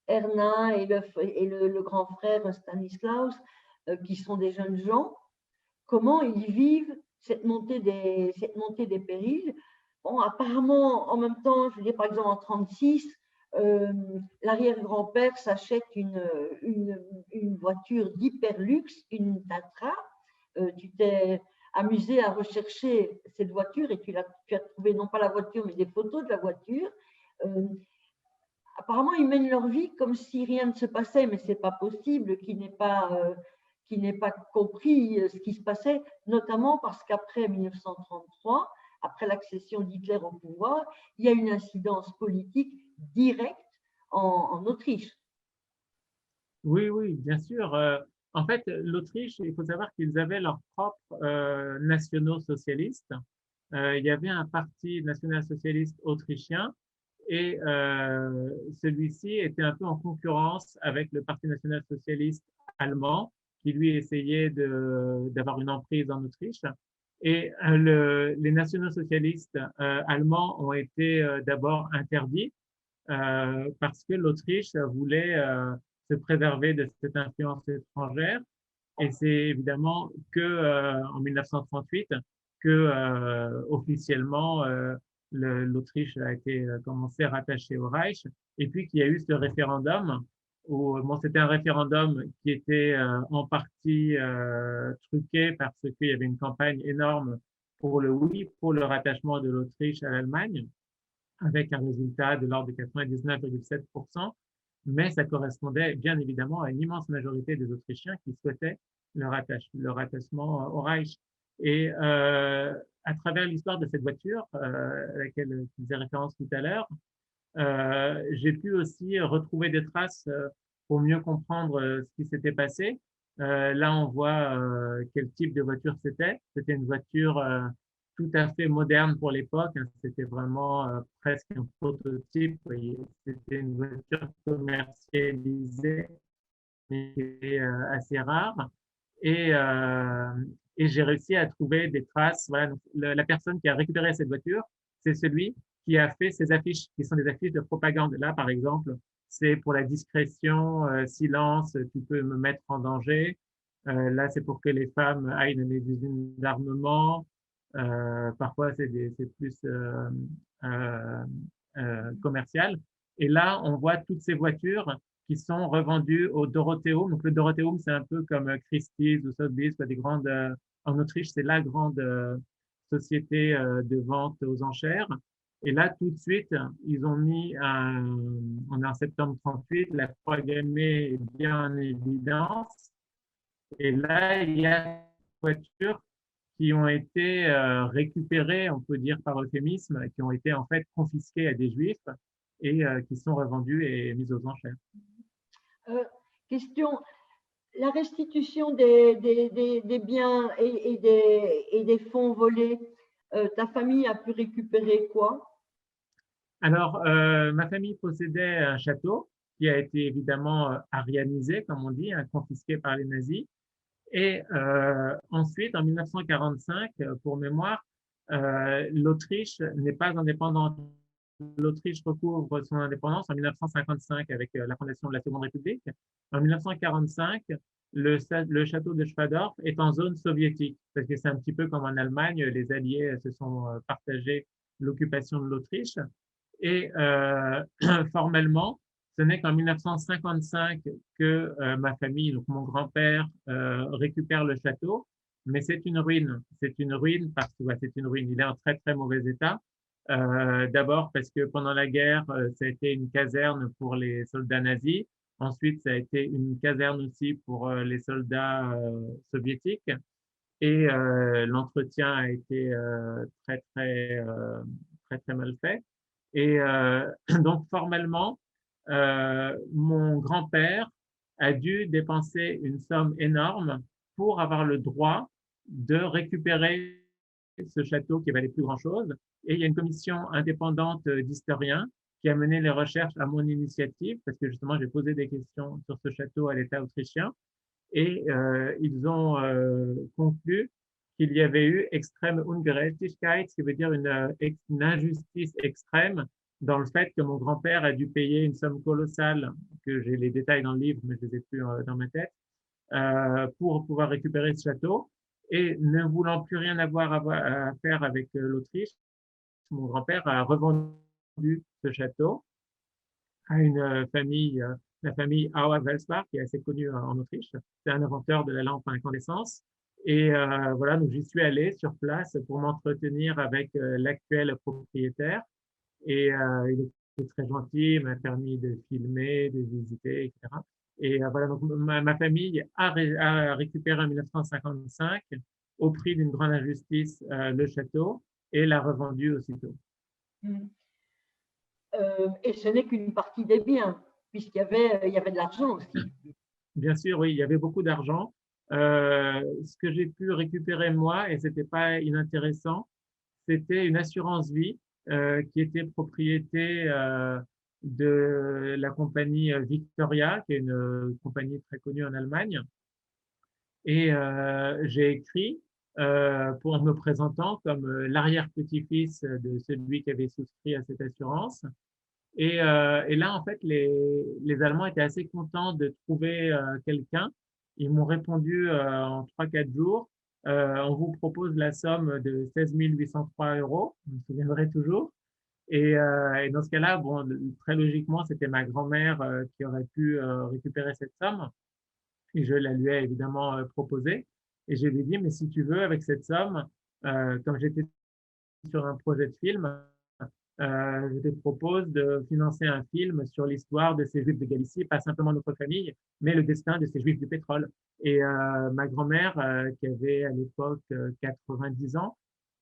Erna et le grand frère Stanislaus, qui sont des jeunes gens, comment ils vivent cette montée des périls. Bon, apparemment, en même temps, je veux dire, par exemple, en 1936, l'arrière-grand-père s'achète une voiture d'hyperluxe, une Tatra. Tu t'es amusé à rechercher cette voiture et tu as trouvé non pas la voiture, mais des photos de la voiture. Apparemment, ils mènent leur vie comme si rien ne se passait, mais ce n'est pas possible qu'ils n'aient pas compris ce qui se passait, notamment parce qu'après 1933, après l'accession d'Hitler au pouvoir, il y a une incidence politique directe en Autriche. Oui, oui, bien sûr. En fait, l'Autriche, il faut savoir qu'ils avaient leurs propres nationaux socialistes. Il y avait un parti national-socialiste autrichien et celui-ci était un peu en concurrence avec le Parti national-socialiste allemand qui lui essayait d'avoir une emprise en Autriche. Et les nationaux socialistes allemands ont été d'abord interdits parce que l'Autriche voulait se préserver de cette influence étrangère. Et c'est évidemment que en 1938 que officiellement l'Autriche a été commencé rattachée au Reich. Et puis qu'il y a eu ce référendum où bon, c'était un référendum qui était en partie truqué parce qu'il y avait une campagne énorme pour le oui, pour le rattachement de l'Autriche à l'Allemagne avec un résultat de l'ordre de 99,7%, mais ça correspondait bien évidemment à une immense majorité des Autrichiens qui souhaitaient le rattachement au Reich. Et à travers l'histoire de cette voiture, à laquelle je faisais référence tout à l'heure, j'ai pu aussi retrouver des traces pour mieux comprendre ce qui s'était passé. Là, on voit quel type de voiture c'était. C'était une voiture tout à fait moderne pour l'époque. C'était vraiment presque un prototype. C'était une voiture commercialisée, mais qui était assez rare. Et, euh, et j'ai réussi à trouver des traces. Voilà, donc, la personne qui a récupéré cette voiture, c'est celui qui a fait ces affiches, qui sont des affiches de propagande. Là, par exemple, c'est pour la discrétion, silence, tu peux me mettre en danger. Là, c'est pour que les femmes aillent dans les usines d'armement. Parfois, c'est plus euh, commercial. Et là, on voit toutes ces voitures qui sont revendues au Dorotheum. Donc, le Dorotheum, c'est un peu comme Christie's ou Sotheby's, des grandes, en Autriche, c'est la grande société de vente aux enchères. Et là, tout de suite, ils ont mis on est en septembre 38, la croix gammée est bien en évidence. Et là, il y a des voitures qui ont été récupérées, on peut dire par euphémisme, qui ont été en fait confisquées à des juifs et qui sont revendues et mises aux enchères. Question, la restitution des biens et des fonds volés, ta famille a pu récupérer quoi? Alors, ma famille possédait un château qui a été évidemment arianisé, comme on dit, confisqué par les nazis. Et ensuite, en 1945, pour mémoire, l'Autriche n'est pas indépendante. L'Autriche recouvre son indépendance en 1955 avec la fondation de la Seconde République. En 1945, le château de Schwadorf est en zone soviétique, parce que c'est un petit peu comme en Allemagne, les Alliés se sont partagés l'occupation de l'Autriche. Et formellement, ce n'est qu'en 1955 que ma famille, donc mon grand-père, récupère le château, mais c'est une ruine. C'est une ruine parce que c'est une ruine. Il est en très très mauvais état. D'abord parce que pendant la guerre, ça a été une caserne pour les soldats nazis. Ensuite, ça a été une caserne aussi pour les soldats soviétiques. Et l'entretien a été très très très très mal fait. Et donc formellement, mon grand-père a dû dépenser une somme énorme pour avoir le droit de récupérer ce château qui valait plus grand-chose. Et il y a une commission indépendante d'historiens qui a mené les recherches à mon initiative, parce que justement, j'ai posé des questions sur ce château à l'État autrichien, et ils ont conclu qu'il y avait eu extrême Ungerechtigkeit, ce qui veut dire une injustice extrême, dans le fait que mon grand-père a dû payer une somme colossale, que j'ai les détails dans le livre, mais je les ai plus dans ma tête, pour pouvoir récupérer ce château. Et ne voulant plus rien avoir à faire avec l'Autriche, mon grand-père a revendu ce château à une famille, la famille Auer-Welsbach, qui est assez connue en Autriche. C'est un inventeur de la lampe à incandescence. Et voilà, donc j'y suis allé sur place pour m'entretenir avec l'actuel propriétaire. Et il était très gentil, il m'a permis de filmer, de visiter, etc. Et voilà, donc ma famille a récupéré en 1955, au prix d'une grande injustice, le château et l'a revendu aussitôt. Et ce n'est qu'une partie des biens, puisqu'il y avait de l'argent aussi. Bien sûr, oui, il y avait beaucoup d'argent. Ce que j'ai pu récupérer moi, et c'était pas inintéressant, c'était une assurance vie qui était propriété de la compagnie Victoria, qui est une compagnie très connue en Allemagne. Et j'ai écrit pour me présentant comme l'arrière-petit-fils de celui qui avait souscrit à cette assurance. Et là, en fait, les Allemands étaient assez contents de trouver quelqu'un. Ils m'ont répondu en 3-4 jours. On vous propose la somme de 16 803 €, je me souviendrai toujours. Et dans ce cas-là, bon, très logiquement, c'était ma grand-mère qui aurait pu récupérer cette somme. Et je la lui ai évidemment proposée. Et je lui ai dit, mais si tu veux, avec cette somme, comme j'étais sur un projet de film, je te propose de financer un film sur l'histoire de ces Juifs de Galicie, pas simplement notre famille, mais le destin de ces Juifs du pétrole. Et ma grand-mère, qui avait à l'époque 90 ans,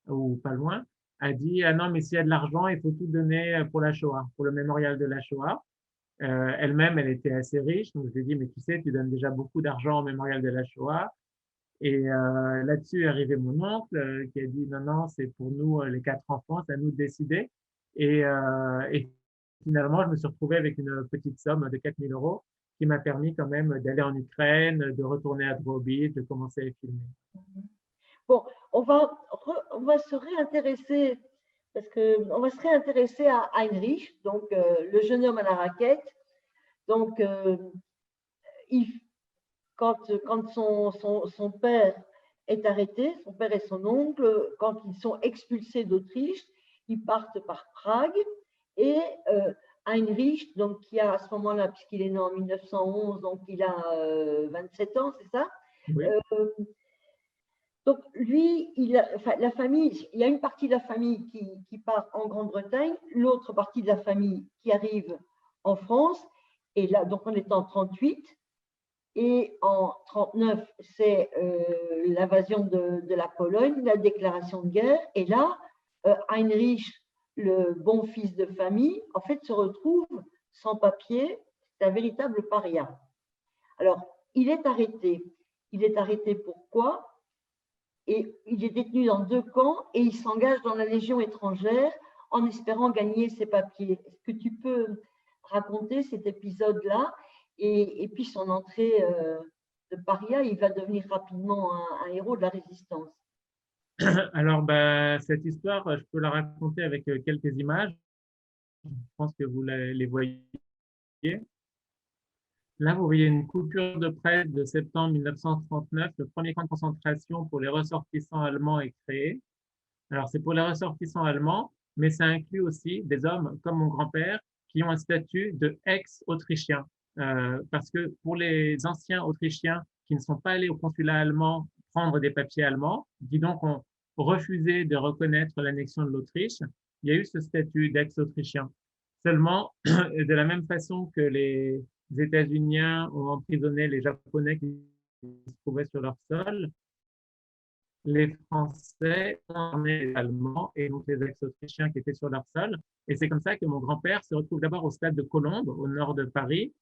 ou pas loin, a dit, ah non, mais s'il y a de l'argent, il faut tout donner pour la Shoah, pour le mémorial de la Shoah. Elle-même, elle était assez riche, donc je lui ai dit, mais tu sais, tu donnes déjà beaucoup d'argent au mémorial de la Shoah. Et là-dessus est arrivé mon oncle qui a dit, non, non, c'est pour nous, les 4 enfants, c'est à nous de décider. Et finalement, je me suis retrouvé avec une petite somme de 4 000 € qui m'a permis quand même d'aller en Ukraine, de retourner à Drohobych, de commencer à filmer. Bon, on va se réintéresser, parce qu'on va se réintéresser à Heinrich, donc le jeune homme à la raquette. Donc, quand son père est arrêté, son père et son oncle, quand ils sont expulsés d'Autriche, ils partent par Prague. Et Heinrich, donc, qui a à ce moment-là, puisqu'il est né en 1911, donc il a 27 ans, c'est ça? Oui. Donc, lui, la famille, il y a une partie de la famille qui part en Grande-Bretagne, l'autre partie de la famille qui arrive en France. Et là, donc, on est en 1938. Et en 1939, c'est l'invasion de la Pologne, la déclaration de guerre. Et là, Heinrich, le bon fils de famille, en fait, se retrouve sans papier. C'est un véritable paria. Alors, il est arrêté. Il est arrêté pourquoi? Et il est détenu dans 2 camps et il s'engage dans la Légion étrangère en espérant gagner ses papiers. Est-ce que tu peux raconter cet épisode-là et puis son entrée de paria? Il va devenir rapidement un héros de la résistance. Alors, cette histoire, je peux la raconter avec quelques images. Je pense que vous les voyez. Là, vous voyez une coupure de presse de septembre 1939. Le premier camp de concentration pour les ressortissants allemands est créé. Alors, c'est pour les ressortissants allemands, mais ça inclut aussi des hommes comme mon grand-père qui ont un statut de ex-autrichien. Parce que pour les anciens autrichiens qui ne sont pas allés au consulat allemand prendre des papiers allemands, qui donc ont refusé de reconnaître l'annexion de l'Autriche, il y a eu ce statut d'ex-autrichien. Seulement, de la même façon que les États-Uniens ont emprisonné les Japonais qui se trouvaient sur leur sol, les Français ont emmené les Allemands et donc les ex-Autrichiens qui étaient sur leur sol. Et c'est comme ça que mon grand-père se retrouve d'abord au stade de Colombes, au nord de Paris,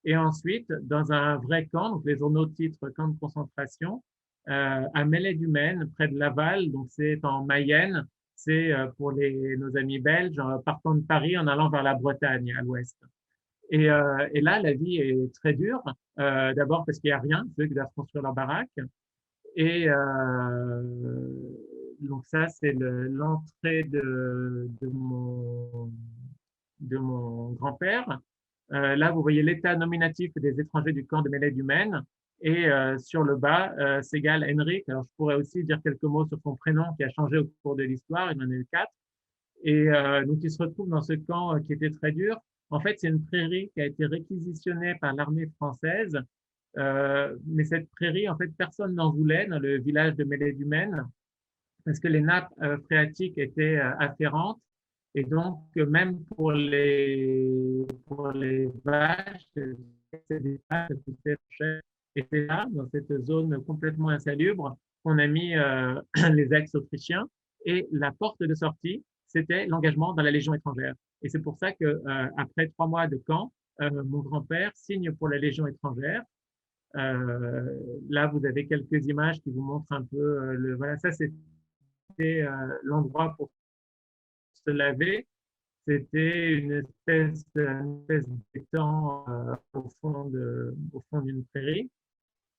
Et ensuite, dans un vrai camp, donc les journaux titrent camp de concentration, à Melay-du-Maine, près de Laval, donc c'est en Mayenne, c'est pour nos amis belges, partant de Paris en allant vers la Bretagne à l'ouest. Et là, la vie est très dure, d'abord parce qu'il n'y a rien, ceux qui doivent construire leur baraque. Et donc ça, c'est l'entrée de mon grand-père. Là, vous voyez l'état nominatif des étrangers du camp de Melay-du-Maine. Et sur le bas, Segal Henrik. Alors, je pourrais aussi dire quelques mots sur son prénom qui a changé au cours de l'histoire. Il en a eu 4. Et donc, il se retrouve dans ce camp qui était très dur. En fait, c'est une prairie qui a été réquisitionnée par l'armée française. Mais cette prairie, en fait, personne n'en voulait dans le village de Melay-du-Maine parce que les nappes phréatiques étaient afférentes. Et donc, même pour les vaches, des vaches étaient là, dans cette zone complètement insalubre, qu'on a mis les ex-autrichiens. Et la porte de sortie, c'était l'engagement dans la Légion étrangère. Et c'est pour ça que après 3 mois de camp, mon grand-père signe pour la Légion étrangère. Là, vous avez quelques images qui vous montrent un peu voilà, ça c'était l'endroit pour se laver. C'était une espèce d'étang au fond d'une prairie,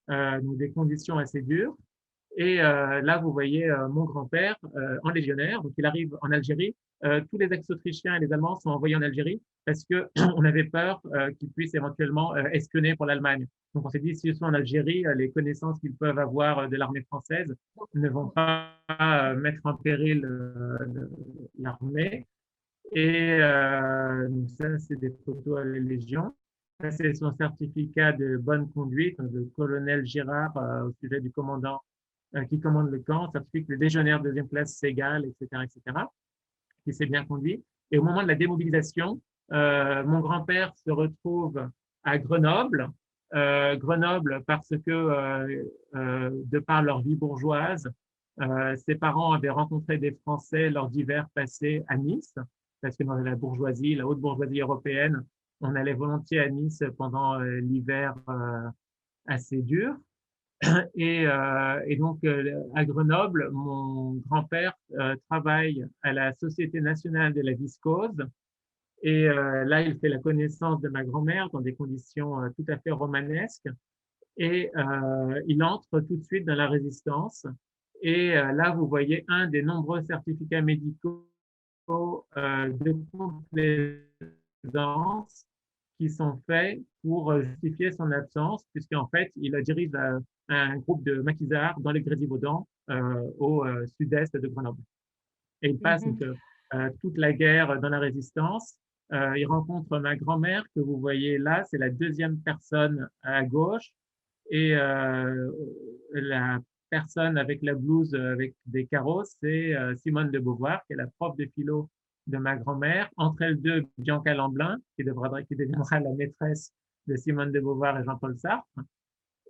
donc des conditions assez dures. Et là, vous voyez mon grand-père en légionnaire. Donc, il arrive en Algérie. Tous les ex-Autrichiens et les Allemands sont envoyés en Algérie parce qu'on avait peur qu'ils puissent éventuellement espionner pour l'Allemagne. Donc, on s'est dit, s'ils sont en Algérie, les connaissances qu'ils peuvent avoir de l'armée française ne vont pas mettre en péril l'armée. Et donc ça, c'est des photos à la Légion. Ça, c'est son certificat de bonne conduite, le colonel Girard au sujet du commandant qui commande le camp, certifie que le légionnaire de deuxième classe s'égale, etc., qui s'est bien conduit. Et au moment de la démobilisation, mon grand-père se retrouve à Grenoble. Grenoble parce que, de par leur vie bourgeoise, ses parents avaient rencontré des Français lors d'hivers passés à Nice, parce que dans la bourgeoisie, la haute bourgeoisie européenne, on allait volontiers à Nice pendant l'hiver assez dur. Et donc, à Grenoble, mon grand-père travaille à la Société nationale de la viscose. Et là, il fait la connaissance de ma grand-mère dans des conditions tout à fait romanesques. Et il entre tout de suite dans la résistance. Et là, vous voyez un des nombreux certificats médicaux de complaisance qui sont faits pour justifier son absence, puisqu'en fait, il dirige un groupe de maquisards dans les Grésivaudan, au sud-est de Grenoble. Et il passe donc, toute la guerre dans la résistance. Il rencontre ma grand-mère, que vous voyez là, c'est la deuxième personne à gauche. Et la personne avec la blouse avec des carreaux, c'est Simone de Beauvoir, qui est la prof de philo de ma grand-mère. Entre elles deux, Bianca Lamblin, qui deviendra la maîtresse de Simone de Beauvoir et Jean-Paul Sartre.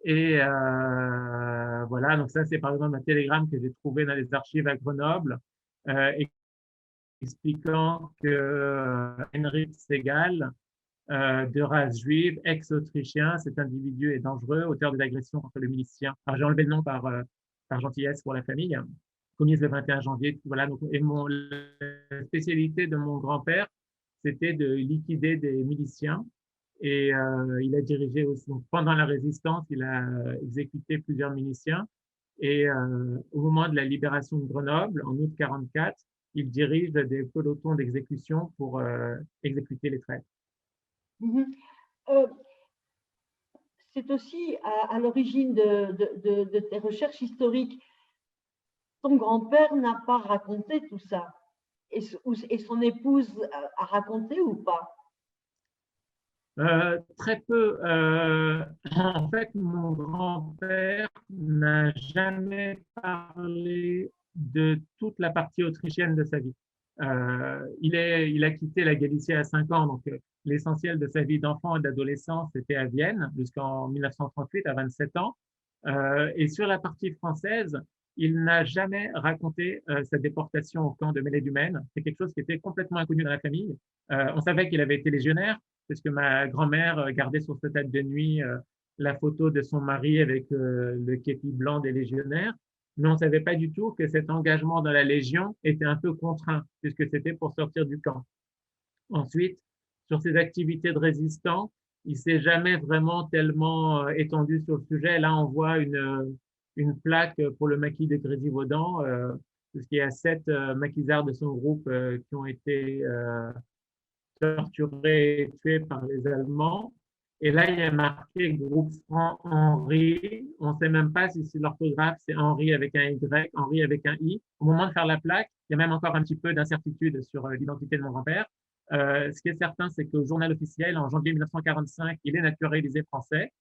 Et voilà, donc ça, c'est par exemple un télégramme que j'ai trouvé dans les archives à Grenoble, expliquant que Henrik Segal, de race juive, ex-autrichien, cet individu est dangereux, auteur des agressions contre le milicien. Alors, j'ai enlevé le nom par gentillesse pour la famille, commise le 21 janvier. Voilà, donc, et la spécialité de mon grand-père, c'était de liquider des miliciens. Et il a dirigé aussi, donc, pendant la résistance, il a exécuté plusieurs miliciens. Et au moment de la libération de Grenoble, en août 1944, il dirige des pelotons d'exécution pour exécuter les traîtres. C'est aussi à l'origine de tes recherches historiques. Ton grand-père n'a pas raconté tout ça. Et son épouse a raconté ou pas? Très peu. En fait, mon grand-père n'a jamais parlé de toute la partie autrichienne de sa vie. Il a quitté la Galicie à 5 ans, donc l'essentiel de sa vie d'enfant et d'adolescence était à Vienne jusqu'en 1938, à 27 ans. Et sur la partie française, il n'a jamais raconté sa déportation au camp de Mêlée-du-Maine. C'est quelque chose qui était complètement inconnu dans la famille. On savait qu'il avait été légionnaire, puisque ma grand-mère gardait sur sa table de nuit la photo de son mari avec le képi blanc des légionnaires, mais on ne savait pas du tout que cet engagement dans la Légion était un peu contraint, puisque c'était pour sortir du camp. Ensuite, sur ses activités de résistant, il s'est jamais vraiment tellement étendu sur le sujet. Là, on voit une plaque pour le maquis de Grésivaudan, puisqu'il y a 7 maquisards de son groupe qui ont été torturés et tués par les Allemands. Et là, il y a marqué groupe franc Henri. On ne sait même pas si l'orthographe, c'est Henri avec un Y, Henri avec un I. Au moment de faire la plaque, il y a même encore un petit peu d'incertitude sur l'identité de mon grand-père. Ce qui est certain, c'est qu'au journal officiel, en janvier 1945, il est naturalisé français.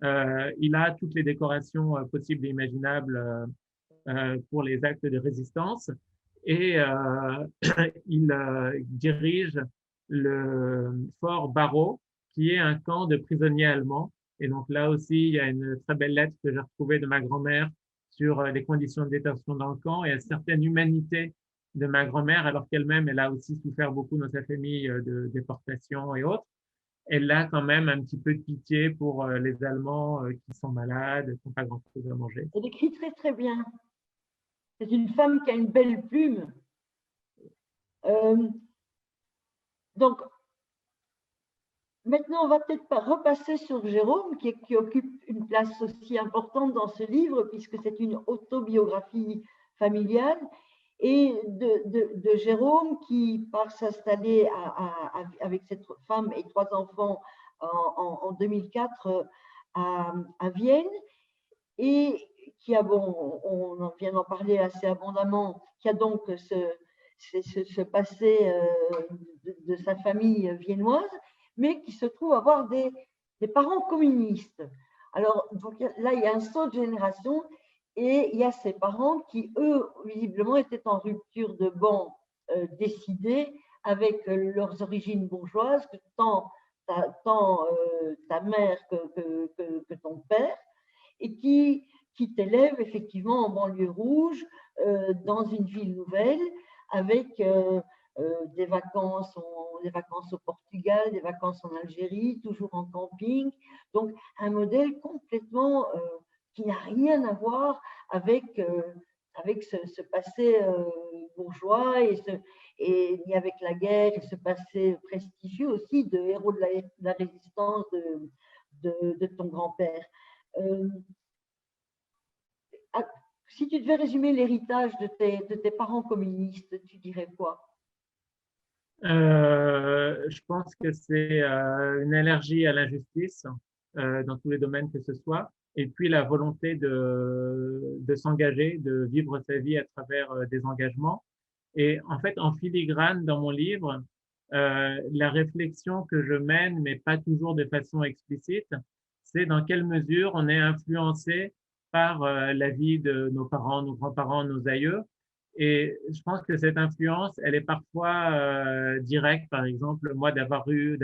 Il a toutes les décorations possibles et imaginables pour les actes de résistance et il dirige le fort Barrault, qui est un camp de prisonniers allemands. Et donc là aussi, il y a une très belle lettre que j'ai retrouvée de ma grand-mère sur les conditions de détention dans le camp et une certaine humanité de ma grand-mère, alors qu'elle-même, elle a aussi souffert beaucoup dans sa famille de déportation et autres. Elle a quand même un petit peu de pitié pour les Allemands qui sont malades, qui n'ont pas grand-chose à manger. Elle écrit très très bien. C'est une femme qui a une belle plume. Donc, maintenant, on va peut-être pas repasser sur Jérôme, qui occupe une place aussi importante dans ce livre, puisque c'est une autobiographie familiale, et de Jérôme qui part s'installer avec cette femme et 3 enfants en 2004 à Vienne, et qui a, bon, on vient d'en parler assez abondamment, qui a donc ce passé de sa famille viennoise, mais qui se trouve avoir des parents communistes. Alors, donc, là, il y a un saut de génération et il y a ces parents qui, eux, visiblement, étaient en rupture de banc décidée avec leurs origines bourgeoises, que tant ta mère que ton père, et qui t'élèvent effectivement en banlieue rouge, dans une ville nouvelle, avec des vacances au Portugal, des vacances en Algérie, toujours en camping. Donc, un modèle complètement qui n'a rien à voir avec ce passé bourgeois et ni avec la guerre et ce passé prestigieux aussi de héros de la résistance de ton grand-père. Si tu devais résumer l'héritage de tes parents communistes, tu dirais quoi? Je pense que c'est une allergie à l'injustice dans tous les domaines que ce soit, et puis la volonté de s'engager, de vivre sa vie à travers des engagements. Et en fait, en filigrane dans mon livre, la réflexion que je mène, mais pas toujours de façon explicite, c'est dans quelle mesure on est influencé par la vie de nos parents, nos grands-parents, nos aïeux. Et je pense que cette influence, elle est parfois directe. Par exemple, moi, d'avoir vu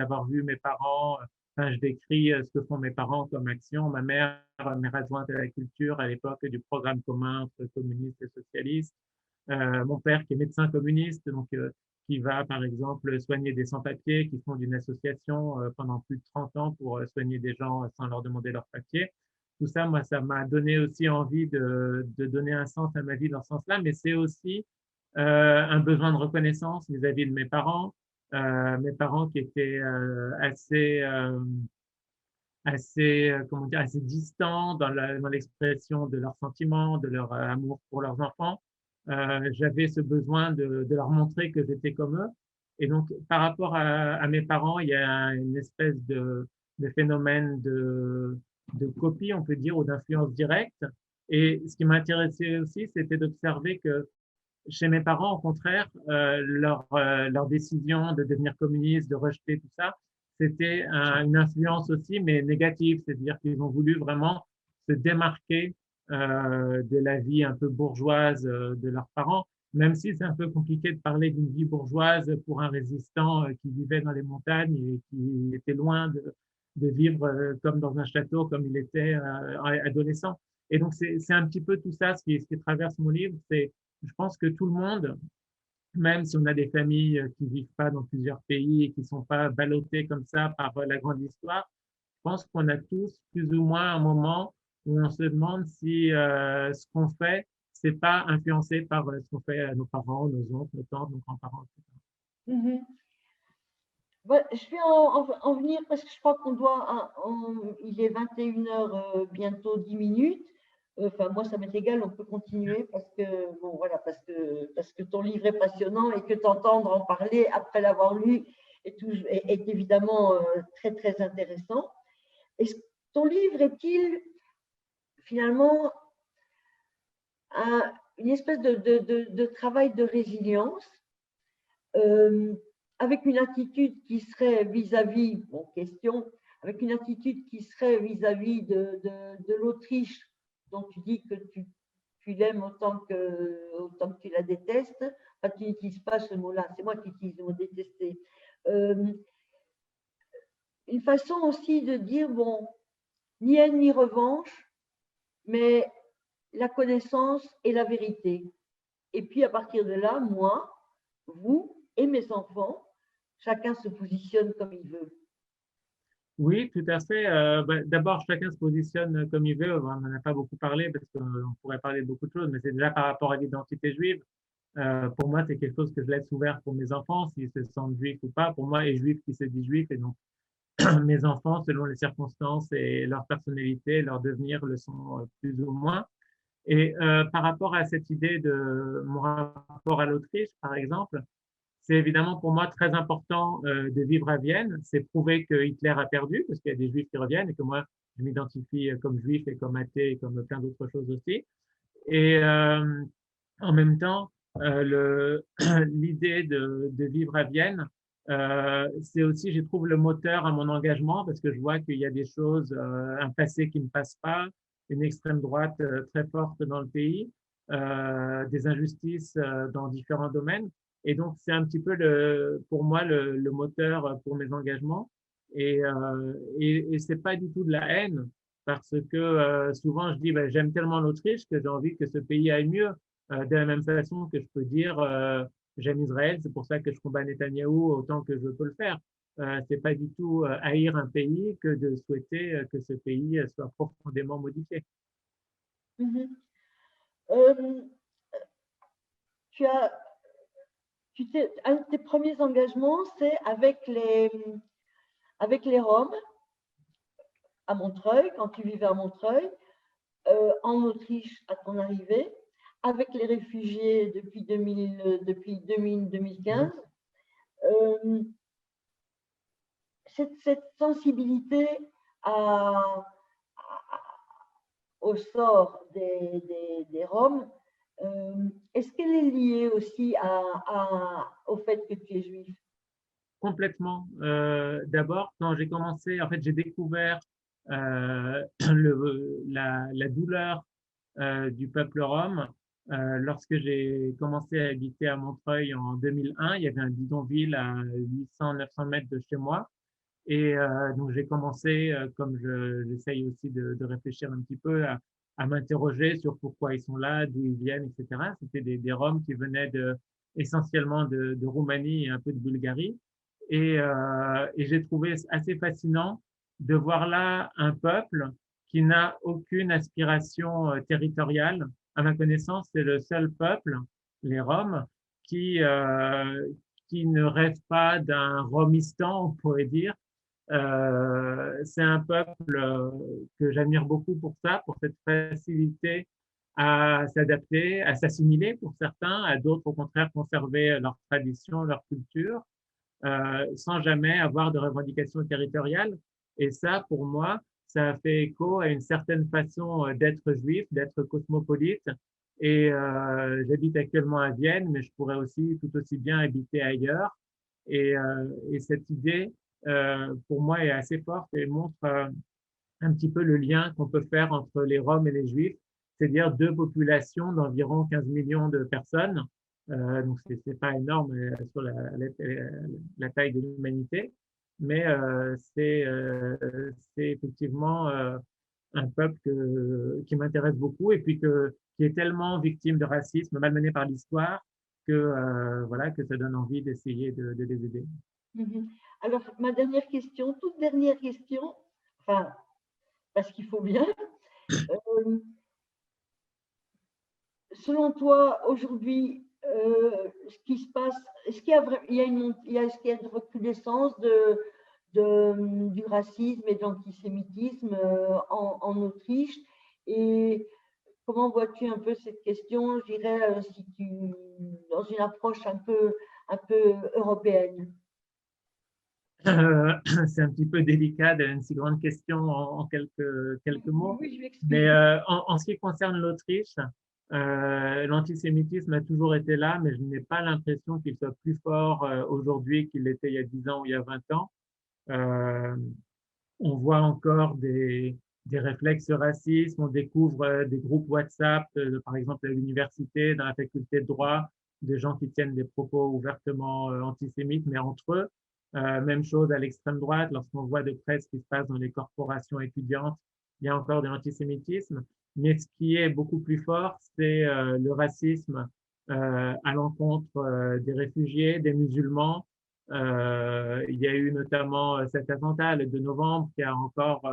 mes parents, enfin, je décris ce que font mes parents comme action. Ma mère, mère adjointe à la culture à l'époque du programme commun entre communistes et socialistes. Mon père qui est médecin communiste, donc qui va, par exemple, soigner des sans-papiers qui font d'une association pendant plus de 30 ans pour soigner des gens sans leur demander leurs papiers. Tout ça, moi, ça m'a donné aussi envie de donner un sens à ma vie dans ce sens-là, mais c'est aussi un besoin de reconnaissance vis-à-vis de mes parents qui étaient comment dire, assez distants dans l'expression de leurs sentiments, de leur amour pour leurs enfants. J'avais ce besoin de leur montrer que j'étais comme eux. Et donc, par rapport à mes parents, il y a une espèce de phénomène de copie, on peut dire, ou d'influence directe. Et ce qui m'intéressait aussi, c'était d'observer que chez mes parents, au contraire, leur décision de devenir communiste, de rejeter tout ça, c'était une influence aussi, mais négative. C'est-à-dire qu'ils ont voulu vraiment se démarquer de la vie un peu bourgeoise de leurs parents, même si c'est un peu compliqué de parler d'une vie bourgeoise pour un résistant qui vivait dans les montagnes et qui était loin de vivre comme dans un château, comme il était adolescent. Et donc, c'est un petit peu tout ça ce qui traverse mon livre. Je pense que tout le monde, même si on a des familles qui vivent pas dans plusieurs pays et qui sont pas ballottées comme ça par la grande histoire, je pense qu'on a tous plus ou moins un moment où on se demande si ce qu'on fait, c'est pas influencé par ce qu'on fait à nos parents, nos oncles, nos tantes, nos grands-parents, etc. Mhm. Je vais en venir parce que je crois qu'on doit, il est 21h, bientôt 10 minutes. Enfin, moi, ça m'est égal, on peut continuer parce que, bon, voilà, parce que ton livre est passionnant et que t'entendre en parler après l'avoir lu est évidemment très, très intéressant. Ton livre est-il finalement une espèce de travail de résilience avec une attitude qui serait vis-à-vis, bon, question, avec une attitude qui serait vis-à-vis de l'Autriche, dont tu dis que tu l'aimes autant que tu la détestes. Enfin, tu n'utilises pas ce mot-là, c'est moi qui utilise le mot détester. Une façon aussi de dire, bon, ni haine ni revanche, mais la connaissance et la vérité. Et puis à partir de là, moi, vous et mes enfants, chacun se positionne comme il veut. Oui, tout à fait. D'abord, chacun se positionne comme il veut. On n'en a pas beaucoup parlé parce qu'on pourrait parler de beaucoup de choses, mais c'est déjà par rapport à l'identité juive. Pour moi, c'est quelque chose que je laisse ouvert pour mes enfants, s'ils se sentent juifs ou pas. Pour moi, et juif qui se dit juif, et donc mes enfants, selon les circonstances et leur personnalité, leur devenir, le sont plus ou moins. Et par rapport à cette idée de mon rapport à l'Autriche, par exemple, c'est évidemment pour moi très important de vivre à Vienne. C'est prouver que Hitler a perdu, parce qu'il y a des juifs qui reviennent et que moi, je m'identifie comme juif et comme athée et comme plein d'autres choses aussi. Et en même temps, l'idée de vivre à Vienne, c'est aussi, je trouve, le moteur à mon engagement parce que je vois qu'il y a des choses, un passé qui ne passe pas, une extrême droite très forte dans le pays, des injustices dans différents domaines. Et donc, c'est un petit peu pour moi le moteur pour mes engagements. Et c'est pas du tout de la haine parce que souvent je dis ben, j'aime tellement l'Autriche que j'ai envie que ce pays aille mieux. De la même façon que je peux dire j'aime Israël, c'est pour ça que je combats Netanyahou autant que je peux le faire. C'est pas du tout haïr un pays que de souhaiter que ce pays soit profondément modifié. Mm-hmm. euh, tu as, un de tes premiers engagements, c'est avec les Roms à Montreuil, quand tu vivais à Montreuil, en Autriche à ton arrivée, avec les réfugiés depuis 2015. Cette sensibilité au sort des Roms, est-ce qu'elle est liée aussi au fait que tu es juif? Complètement. D'abord, quand j'ai commencé, en fait, j'ai découvert la douleur du peuple rom. Lorsque j'ai commencé à habiter à Montreuil en 2001, il y avait un bidonville à 800-900 mètres de chez moi. Et donc, j'ai commencé, comme j'essaye aussi de réfléchir un petit peu, à m'interroger sur pourquoi ils sont là, d'où ils viennent, etc. C'était des Roms qui venaient essentiellement de Roumanie et un peu de Bulgarie. Et j'ai trouvé assez fascinant de voir là un peuple qui n'a aucune aspiration territoriale. À ma connaissance, c'est le seul peuple, les Roms, qui, euh, qui ne rêve pas d'un Romistan, on pourrait dire. C'est un peuple que j'admire beaucoup pour ça, pour cette facilité à s'adapter, à s'assimiler pour certains, à d'autres au contraire conserver leur tradition, leur culture sans jamais avoir de revendication territoriale. Et ça, pour moi, ça a fait écho à une certaine façon d'être juif, d'être cosmopolite. Et j'habite actuellement à Vienne, mais je pourrais aussi tout aussi bien habiter ailleurs. Et cette idée, pour moi, est assez forte et montre un petit peu le lien qu'on peut faire entre les Roms et les Juifs, c'est-à-dire deux populations d'environ 15 millions de personnes. Donc, c'est pas énorme sur la taille de l'humanité, mais c'est effectivement un peuple qui m'intéresse beaucoup et puis qui est tellement victime de racisme, malmené par l'histoire, voilà, que ça donne envie d'essayer de les aider. Alors, ma dernière question, toute dernière question, enfin, parce qu'il faut bien. Selon toi, aujourd'hui, ce qui se passe, est-ce qu'il y a une recrudescence du racisme et de l'antisémitisme en Autriche? Et comment vois-tu un peu cette question, je dirais, dans une approche un peu européenne? C'est un petit peu délicat d'une si grande question en quelques mots. Oui, je m'excuse. Mais en ce qui concerne l'Autriche, l'antisémitisme a toujours été là, mais je n'ai pas l'impression qu'il soit plus fort aujourd'hui qu'il l'était il y a 10 ans ou il y a 20 ans. On voit encore des réflexes racistes, on découvre des groupes WhatsApp, par exemple à l'université, dans la faculté de droit, des gens qui tiennent des propos ouvertement antisémites, mais entre eux. Même chose à l'extrême droite, lorsqu'on voit de près ce qui se passe dans les corporations étudiantes, il y a encore de l'antisémitisme. Mais ce qui est beaucoup plus fort, c'est le racisme à l'encontre des réfugiés, des musulmans. Il y a eu notamment cet attentat le 2 novembre qui a encore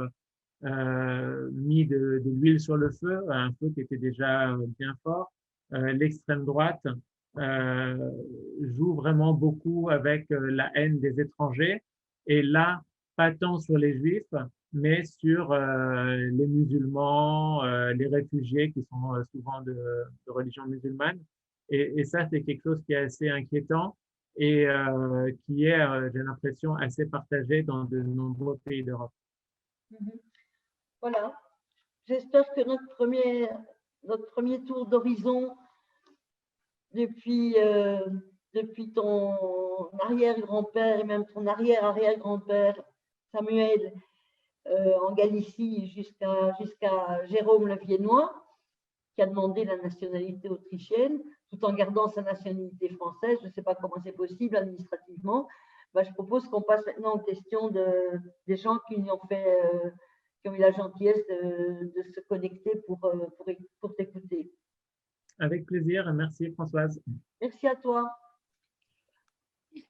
mis de l'huile sur le feu, un feu qui était déjà bien fort. L'extrême droite joue vraiment beaucoup avec la haine des étrangers et là, pas tant sur les juifs, mais sur les musulmans, les réfugiés qui sont souvent de religion musulmane. Et ça, c'est quelque chose qui est assez inquiétant et qui est, j'ai l'impression, assez partagé dans de nombreux pays d'Europe. Voilà. J'espère que notre premier tour d'horizon depuis ton arrière-grand-père et même ton arrière-arrière-grand-père Samuel en Galicie jusqu'à Jérôme le Viennois, qui a demandé la nationalité autrichienne tout en gardant sa nationalité française. Je ne sais pas comment c'est possible administrativement. Je propose qu'on passe maintenant aux questions des gens qui ont eu la gentillesse de se connecter pour t'écouter. Avec plaisir, merci Françoise. Merci à toi.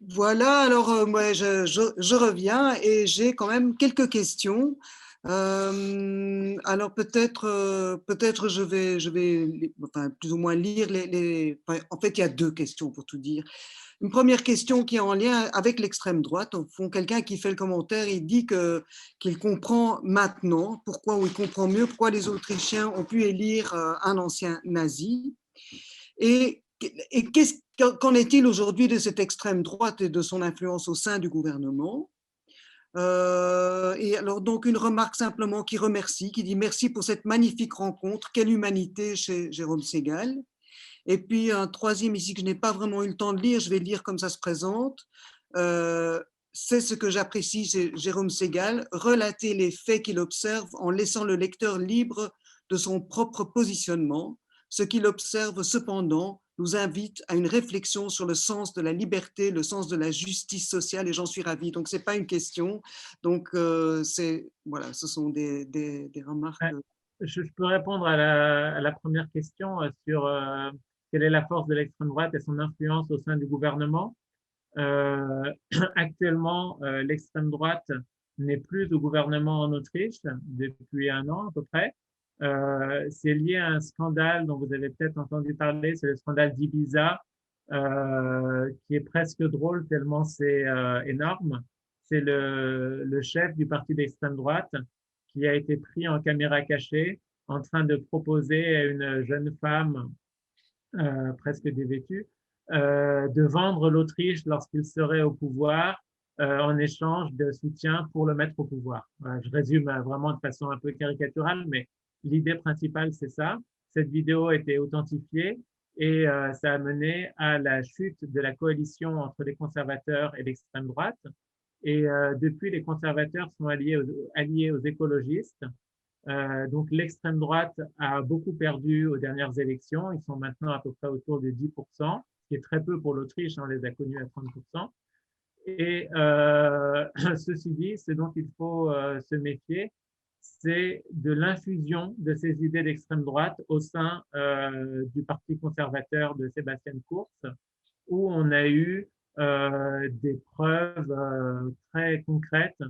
Voilà, alors moi je reviens et j'ai quand même quelques questions. Alors peut-être je vais enfin, plus ou moins lire en fait, il y a deux questions pour tout dire. Une première question qui est en lien avec l'extrême droite. Au fond, quelqu'un qui fait le commentaire, il dit qu'il comprend maintenant pourquoi, ou il comprend mieux pourquoi les Autrichiens ont pu élire un ancien nazi. Et qu'en est-il aujourd'hui de cette extrême droite et de son influence au sein du gouvernement? Et alors donc une remarque simplement qui remercie, qui dit merci pour cette magnifique rencontre, quelle humanité chez Jérôme Ségal. Et puis un troisième ici que je n'ai pas vraiment eu le temps de lire, je vais lire comme ça se présente. C'est ce que j'apprécie chez Jérôme Ségal, relater les faits qu'il observe en laissant le lecteur libre de son propre positionnement. Ce qu'il observe cependant nous invite à une réflexion sur le sens de la liberté, le sens de la justice sociale, et j'en suis ravie. Donc, ce n'est pas une question. Donc, voilà, ce sont des remarques. Je peux répondre à la première question sur quelle est la force de l'extrême droite et son influence au sein du gouvernement. Actuellement, l'extrême droite n'est plus au gouvernement en Autriche depuis 1 an à peu près. C'est lié à un scandale dont vous avez peut-être entendu parler, c'est le scandale d'Ibiza, qui est presque drôle tellement c'est énorme. C'est le chef du parti d'extrême droite qui a été pris en caméra cachée en train de proposer à une jeune femme presque dévêtue de vendre l'Autriche lorsqu'il serait au pouvoir en échange de soutien pour le mettre au pouvoir. Voilà, je résume vraiment de façon un peu caricaturale, mais l'idée principale, c'est ça. Cette vidéo a été authentifiée et ça a mené à la chute de la coalition entre les conservateurs et l'extrême droite. Et depuis, les conservateurs sont alliés aux écologistes. Donc, l'extrême droite a beaucoup perdu aux dernières élections. Ils sont maintenant à peu près autour de 10%, ce qui est très peu pour l'Autriche. On les a connus à 30%. Et ceci dit, ce dont il faut se méfier, c'est de l'infusion de ces idées d'extrême droite au sein du Parti conservateur de Sébastien Kurz, où on a eu des preuves très concrètes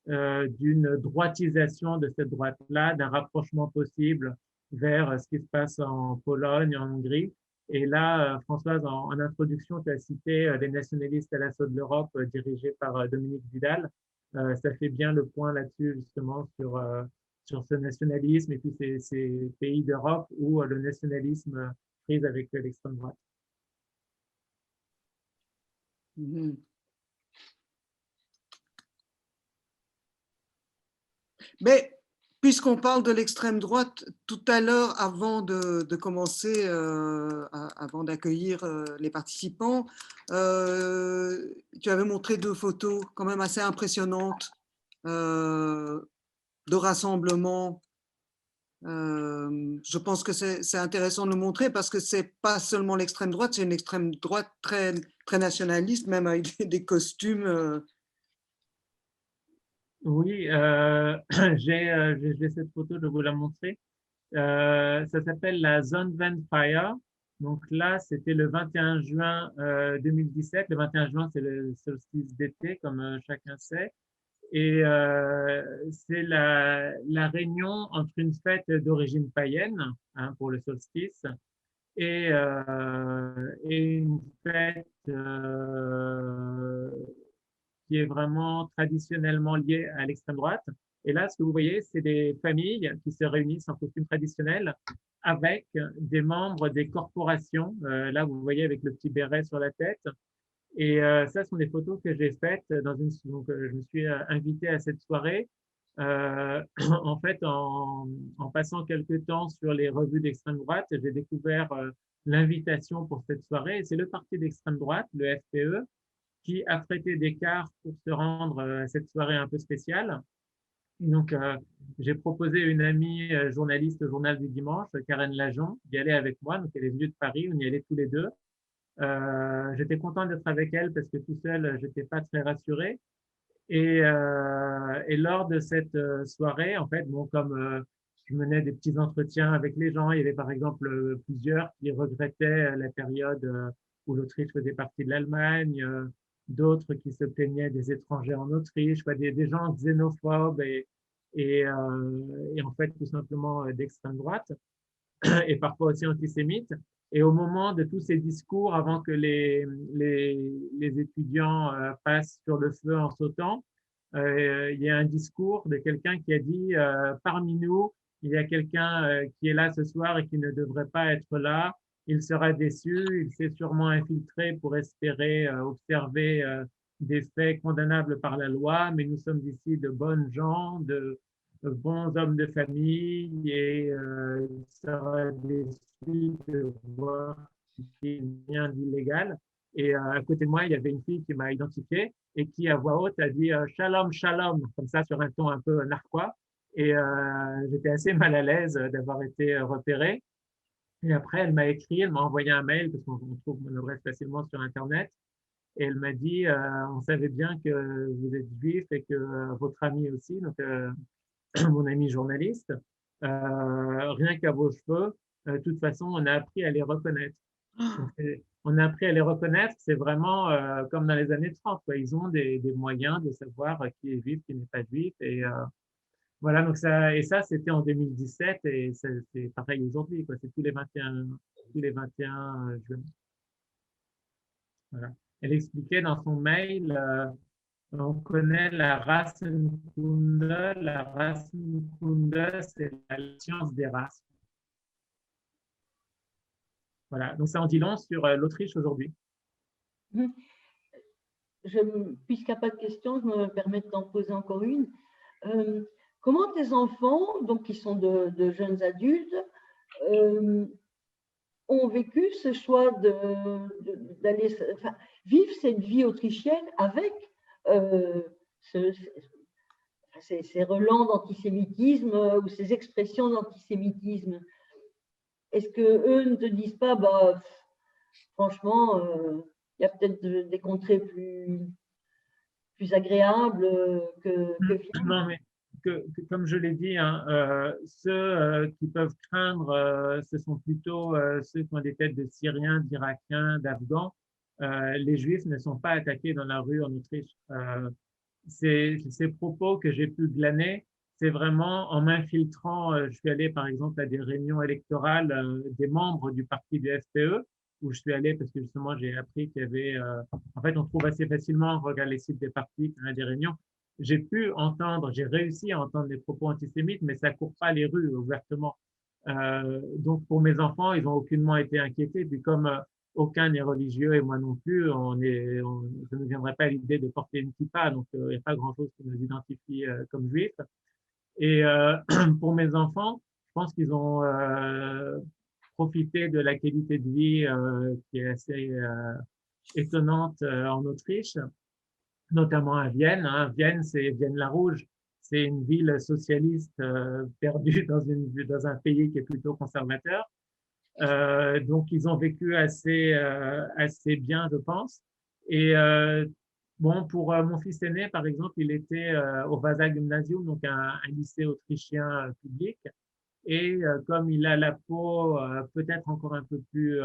d'une droitisation de cette droite-là, d'un rapprochement possible vers ce qui se passe en Pologne, en Hongrie. Et là, Françoise, en introduction, tu as cité les nationalistes à l'assaut de l'Europe, dirigés par Dominique Vidal. Ça fait bien le point là-dessus, justement, sur ce nationalisme et puis ces pays d'Europe où le nationalisme prise avec l'extrême droite. Mhm. Mais puisqu'on parle de l'extrême droite, tout à l'heure, avant de commencer, avant d'accueillir les participants, tu avais montré 2 photos quand même assez impressionnantes de rassemblement. Je pense que c'est intéressant de le montrer parce que c'est pas seulement l'extrême droite, c'est une extrême droite très, très nationaliste, même avec des costumes. Oui, j'ai cette photo, je vais vous la montrer. Ça s'appelle la Zone Fire. Donc là, c'était le 21 juin 2017. Le 21 juin, c'est le solstice d'été, comme chacun sait. Et c'est la réunion entre une fête d'origine païenne, hein, pour le solstice, et une fête qui est vraiment traditionnellement liée à l'extrême droite. Et là, ce que vous voyez, c'est des familles qui se réunissent en costume traditionnel avec des membres des corporations. Là, vous voyez avec le petit béret sur la tête. Et ça, ce sont des photos que j'ai faites dans une. Donc, je me suis invité à cette soirée. En fait, en passant quelques temps sur les revues d'extrême droite, j'ai découvert l'invitation pour cette soirée. Et c'est le parti d'extrême droite, le FPE, qui a prêté des cars pour se rendre à cette soirée un peu spéciale. Donc, j'ai proposé à une amie journaliste au Journal du Dimanche, Karen Lajon, d'y aller avec moi. Donc, elle est venue de Paris, on y allait tous les deux. J'étais content d'être avec elle parce que tout seul, j'étais pas très rassuré. Et lors de cette soirée, en fait, bon, comme je menais des petits entretiens avec les gens, il y avait par exemple plusieurs qui regrettaient la période où l'Autriche faisait partie de l'Allemagne, d'autres qui se plaignaient des étrangers en Autriche, des gens xénophobes et en fait tout simplement d'extrême droite et parfois aussi antisémites. Et au moment de tous ces discours, avant que les étudiants passent sur le feu en sautant, il y a un discours de quelqu'un qui a dit parmi nous, il y a quelqu'un qui est là ce soir et qui ne devrait pas être là. Il sera déçu, il s'est sûrement infiltré pour espérer observer des faits condamnables par la loi, mais nous sommes ici de bonnes gens, de bons hommes de famille et il sera déçu de voir qu'il n'y a rien d'illégal. Et à côté de moi, il y avait une fille qui m'a identifié et qui, à voix haute, a dit Shalom, shalom, comme ça, sur un ton un peu narquois. Et j'étais assez mal à l'aise d'avoir été repéré. Et après, elle m'a écrit, elle m'a envoyé un mail, parce qu'on trouve mon adresse facilement sur Internet. Et elle m'a dit on savait bien que vous êtes juif et que votre ami aussi, donc mon ami journaliste, rien qu'à vos cheveux, de toute façon, on a appris à les reconnaître. Donc, on a appris à les reconnaître, c'est vraiment comme dans les années 30, quoi. Ils ont des moyens de savoir qui est juif, qui n'est pas juif. Et voilà, donc ça, c'était en 2017 et c'est pareil aujourd'hui, quoi. C'est tous les 21 juin. Voilà. Elle expliquait dans son mail, on connaît la Rassenkunde. La Rassenkunde, c'est la science des races. Voilà, donc ça en dit long sur l'Autriche aujourd'hui. Puisqu'il n'y a pas de questions, je me permets d'en poser encore une. Comment tes enfants, donc qui sont de jeunes adultes, ont vécu ce choix d'aller vivre cette vie autrichienne avec ces relents d'antisémitisme ou ces expressions d'antisémitisme? Est-ce qu'eux ne te disent pas, bah, franchement, il y a peut-être des contrées plus agréables que Non, mais comme je l'ai dit, hein, ceux qui peuvent craindre, ce sont plutôt ceux qui ont des têtes de Syriens, d'Irakiens, d'Afghans. Les Juifs ne sont pas attaqués dans la rue en Autriche. Ces propos que j'ai pu glaner, c'est vraiment en m'infiltrant. Je suis allé, par exemple, à des réunions électorales des membres du parti du FPE, où je suis allé parce que justement, j'ai appris qu'il y avait… en fait, on trouve assez facilement, on regarde les sites des partis, quand il y a des réunions. J'ai pu entendre, j'ai réussi à entendre des propos antisémites, mais ça ne court pas les rues ouvertement. Donc, pour mes enfants, ils n'ont aucunement été inquiétés. Puis comme aucun n'est religieux et moi non plus, je ne viendrait pas à l'idée de porter une kippa, donc il n'y a pas grand-chose qui nous identifie comme juifs. Et pour mes enfants, je pense qu'ils ont profité de la qualité de vie qui est assez étonnante en Autriche, notamment à Vienne. Hein. Vienne, c'est Vienne-la-Rouge. C'est une ville socialiste perdue dans un pays qui est plutôt conservateur. Donc, ils ont vécu assez bien, je pense. Et bon, pour mon fils aîné, par exemple, il était au Vasa Gymnasium, donc un lycée autrichien public. Et comme il a la peau peut-être encore un peu plus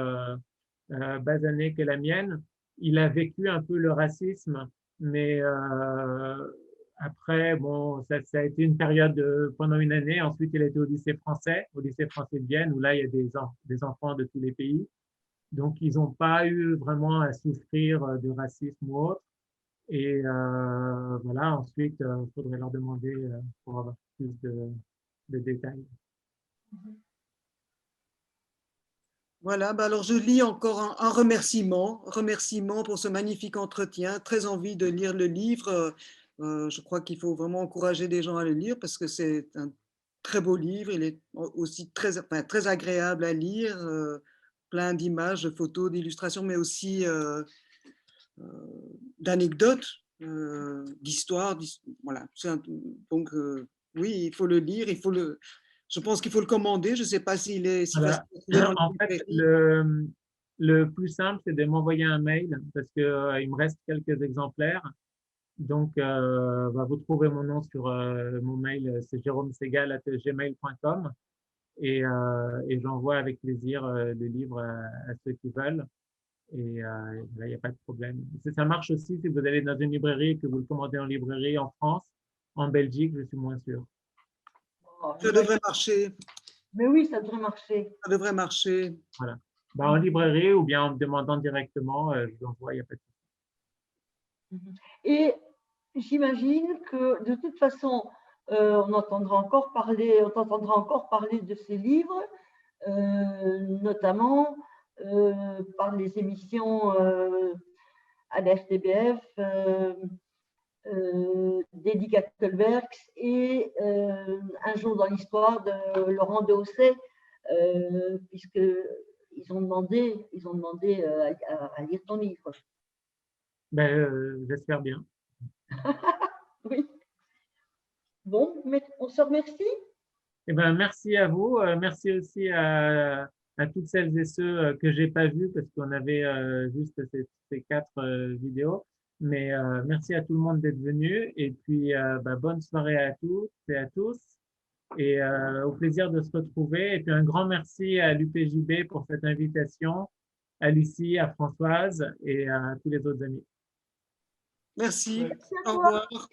basanée que la mienne, il a vécu un peu le racisme, mais après, bon, ça a été une période pendant une année. Ensuite, il a été au lycée français de Vienne, où là, il y a des enfants de tous les pays. Donc, ils n'ont pas eu vraiment à souffrir de racisme ou autre. Et voilà, ensuite, il faudrait leur demander pour avoir plus de détails. Voilà, bah alors je lis encore un remerciement pour ce magnifique entretien. Très envie de lire le livre. Je crois qu'il faut vraiment encourager des gens à le lire parce que c'est un très beau livre. Il est aussi très agréable à lire, plein d'images, de photos, d'illustrations, mais aussi d'anecdotes, d'histoires. Voilà. Donc oui, il faut le lire, je pense qu'il faut le commander. Je ne sais pas s'il est si Voilà. facile à trouver dans En les fait, librairies. le plus simple, c'est de m'envoyer un mail parce qu'il me reste quelques exemplaires. Donc, vous trouvez mon nom sur mon mail, c'est jérômesegal@gmail.com et j'envoie avec plaisir le livre à ceux qui veulent. Et là, il n'y a pas de problème. Ça marche aussi si vous allez dans une librairie et que vous le commandez en librairie en France. En Belgique, je suis moins sûr. Oh, Ça devrait marcher. mais oui, ça devrait marcher. Ça devrait marcher. Voilà. En librairie ou bien en me demandant directement, je l'envoie, il n'y a pas de souci. Et j'imagine que de toute façon, on t'entendra encore parler de ces livres, notamment par les émissions à la FTBF, d'Eddie Kattelbergs et Un jour dans l'histoire de Laurent Dehaussay, puisqu'ils ont demandé à lire ton livre. J'espère bien. Oui. Bon, mais on se remercie. Merci à vous. Merci aussi à toutes celles et ceux que je n'ai pas vus parce qu'on avait juste ces 4 vidéos. Mais merci à tout le monde d'être venu. Et puis, bonne soirée à toutes et à tous. Et au plaisir de se retrouver. Et puis, un grand merci à l'UPJB pour cette invitation, à Lucie, à Françoise et à tous les autres amis. Merci. Merci à Au toi. revoir.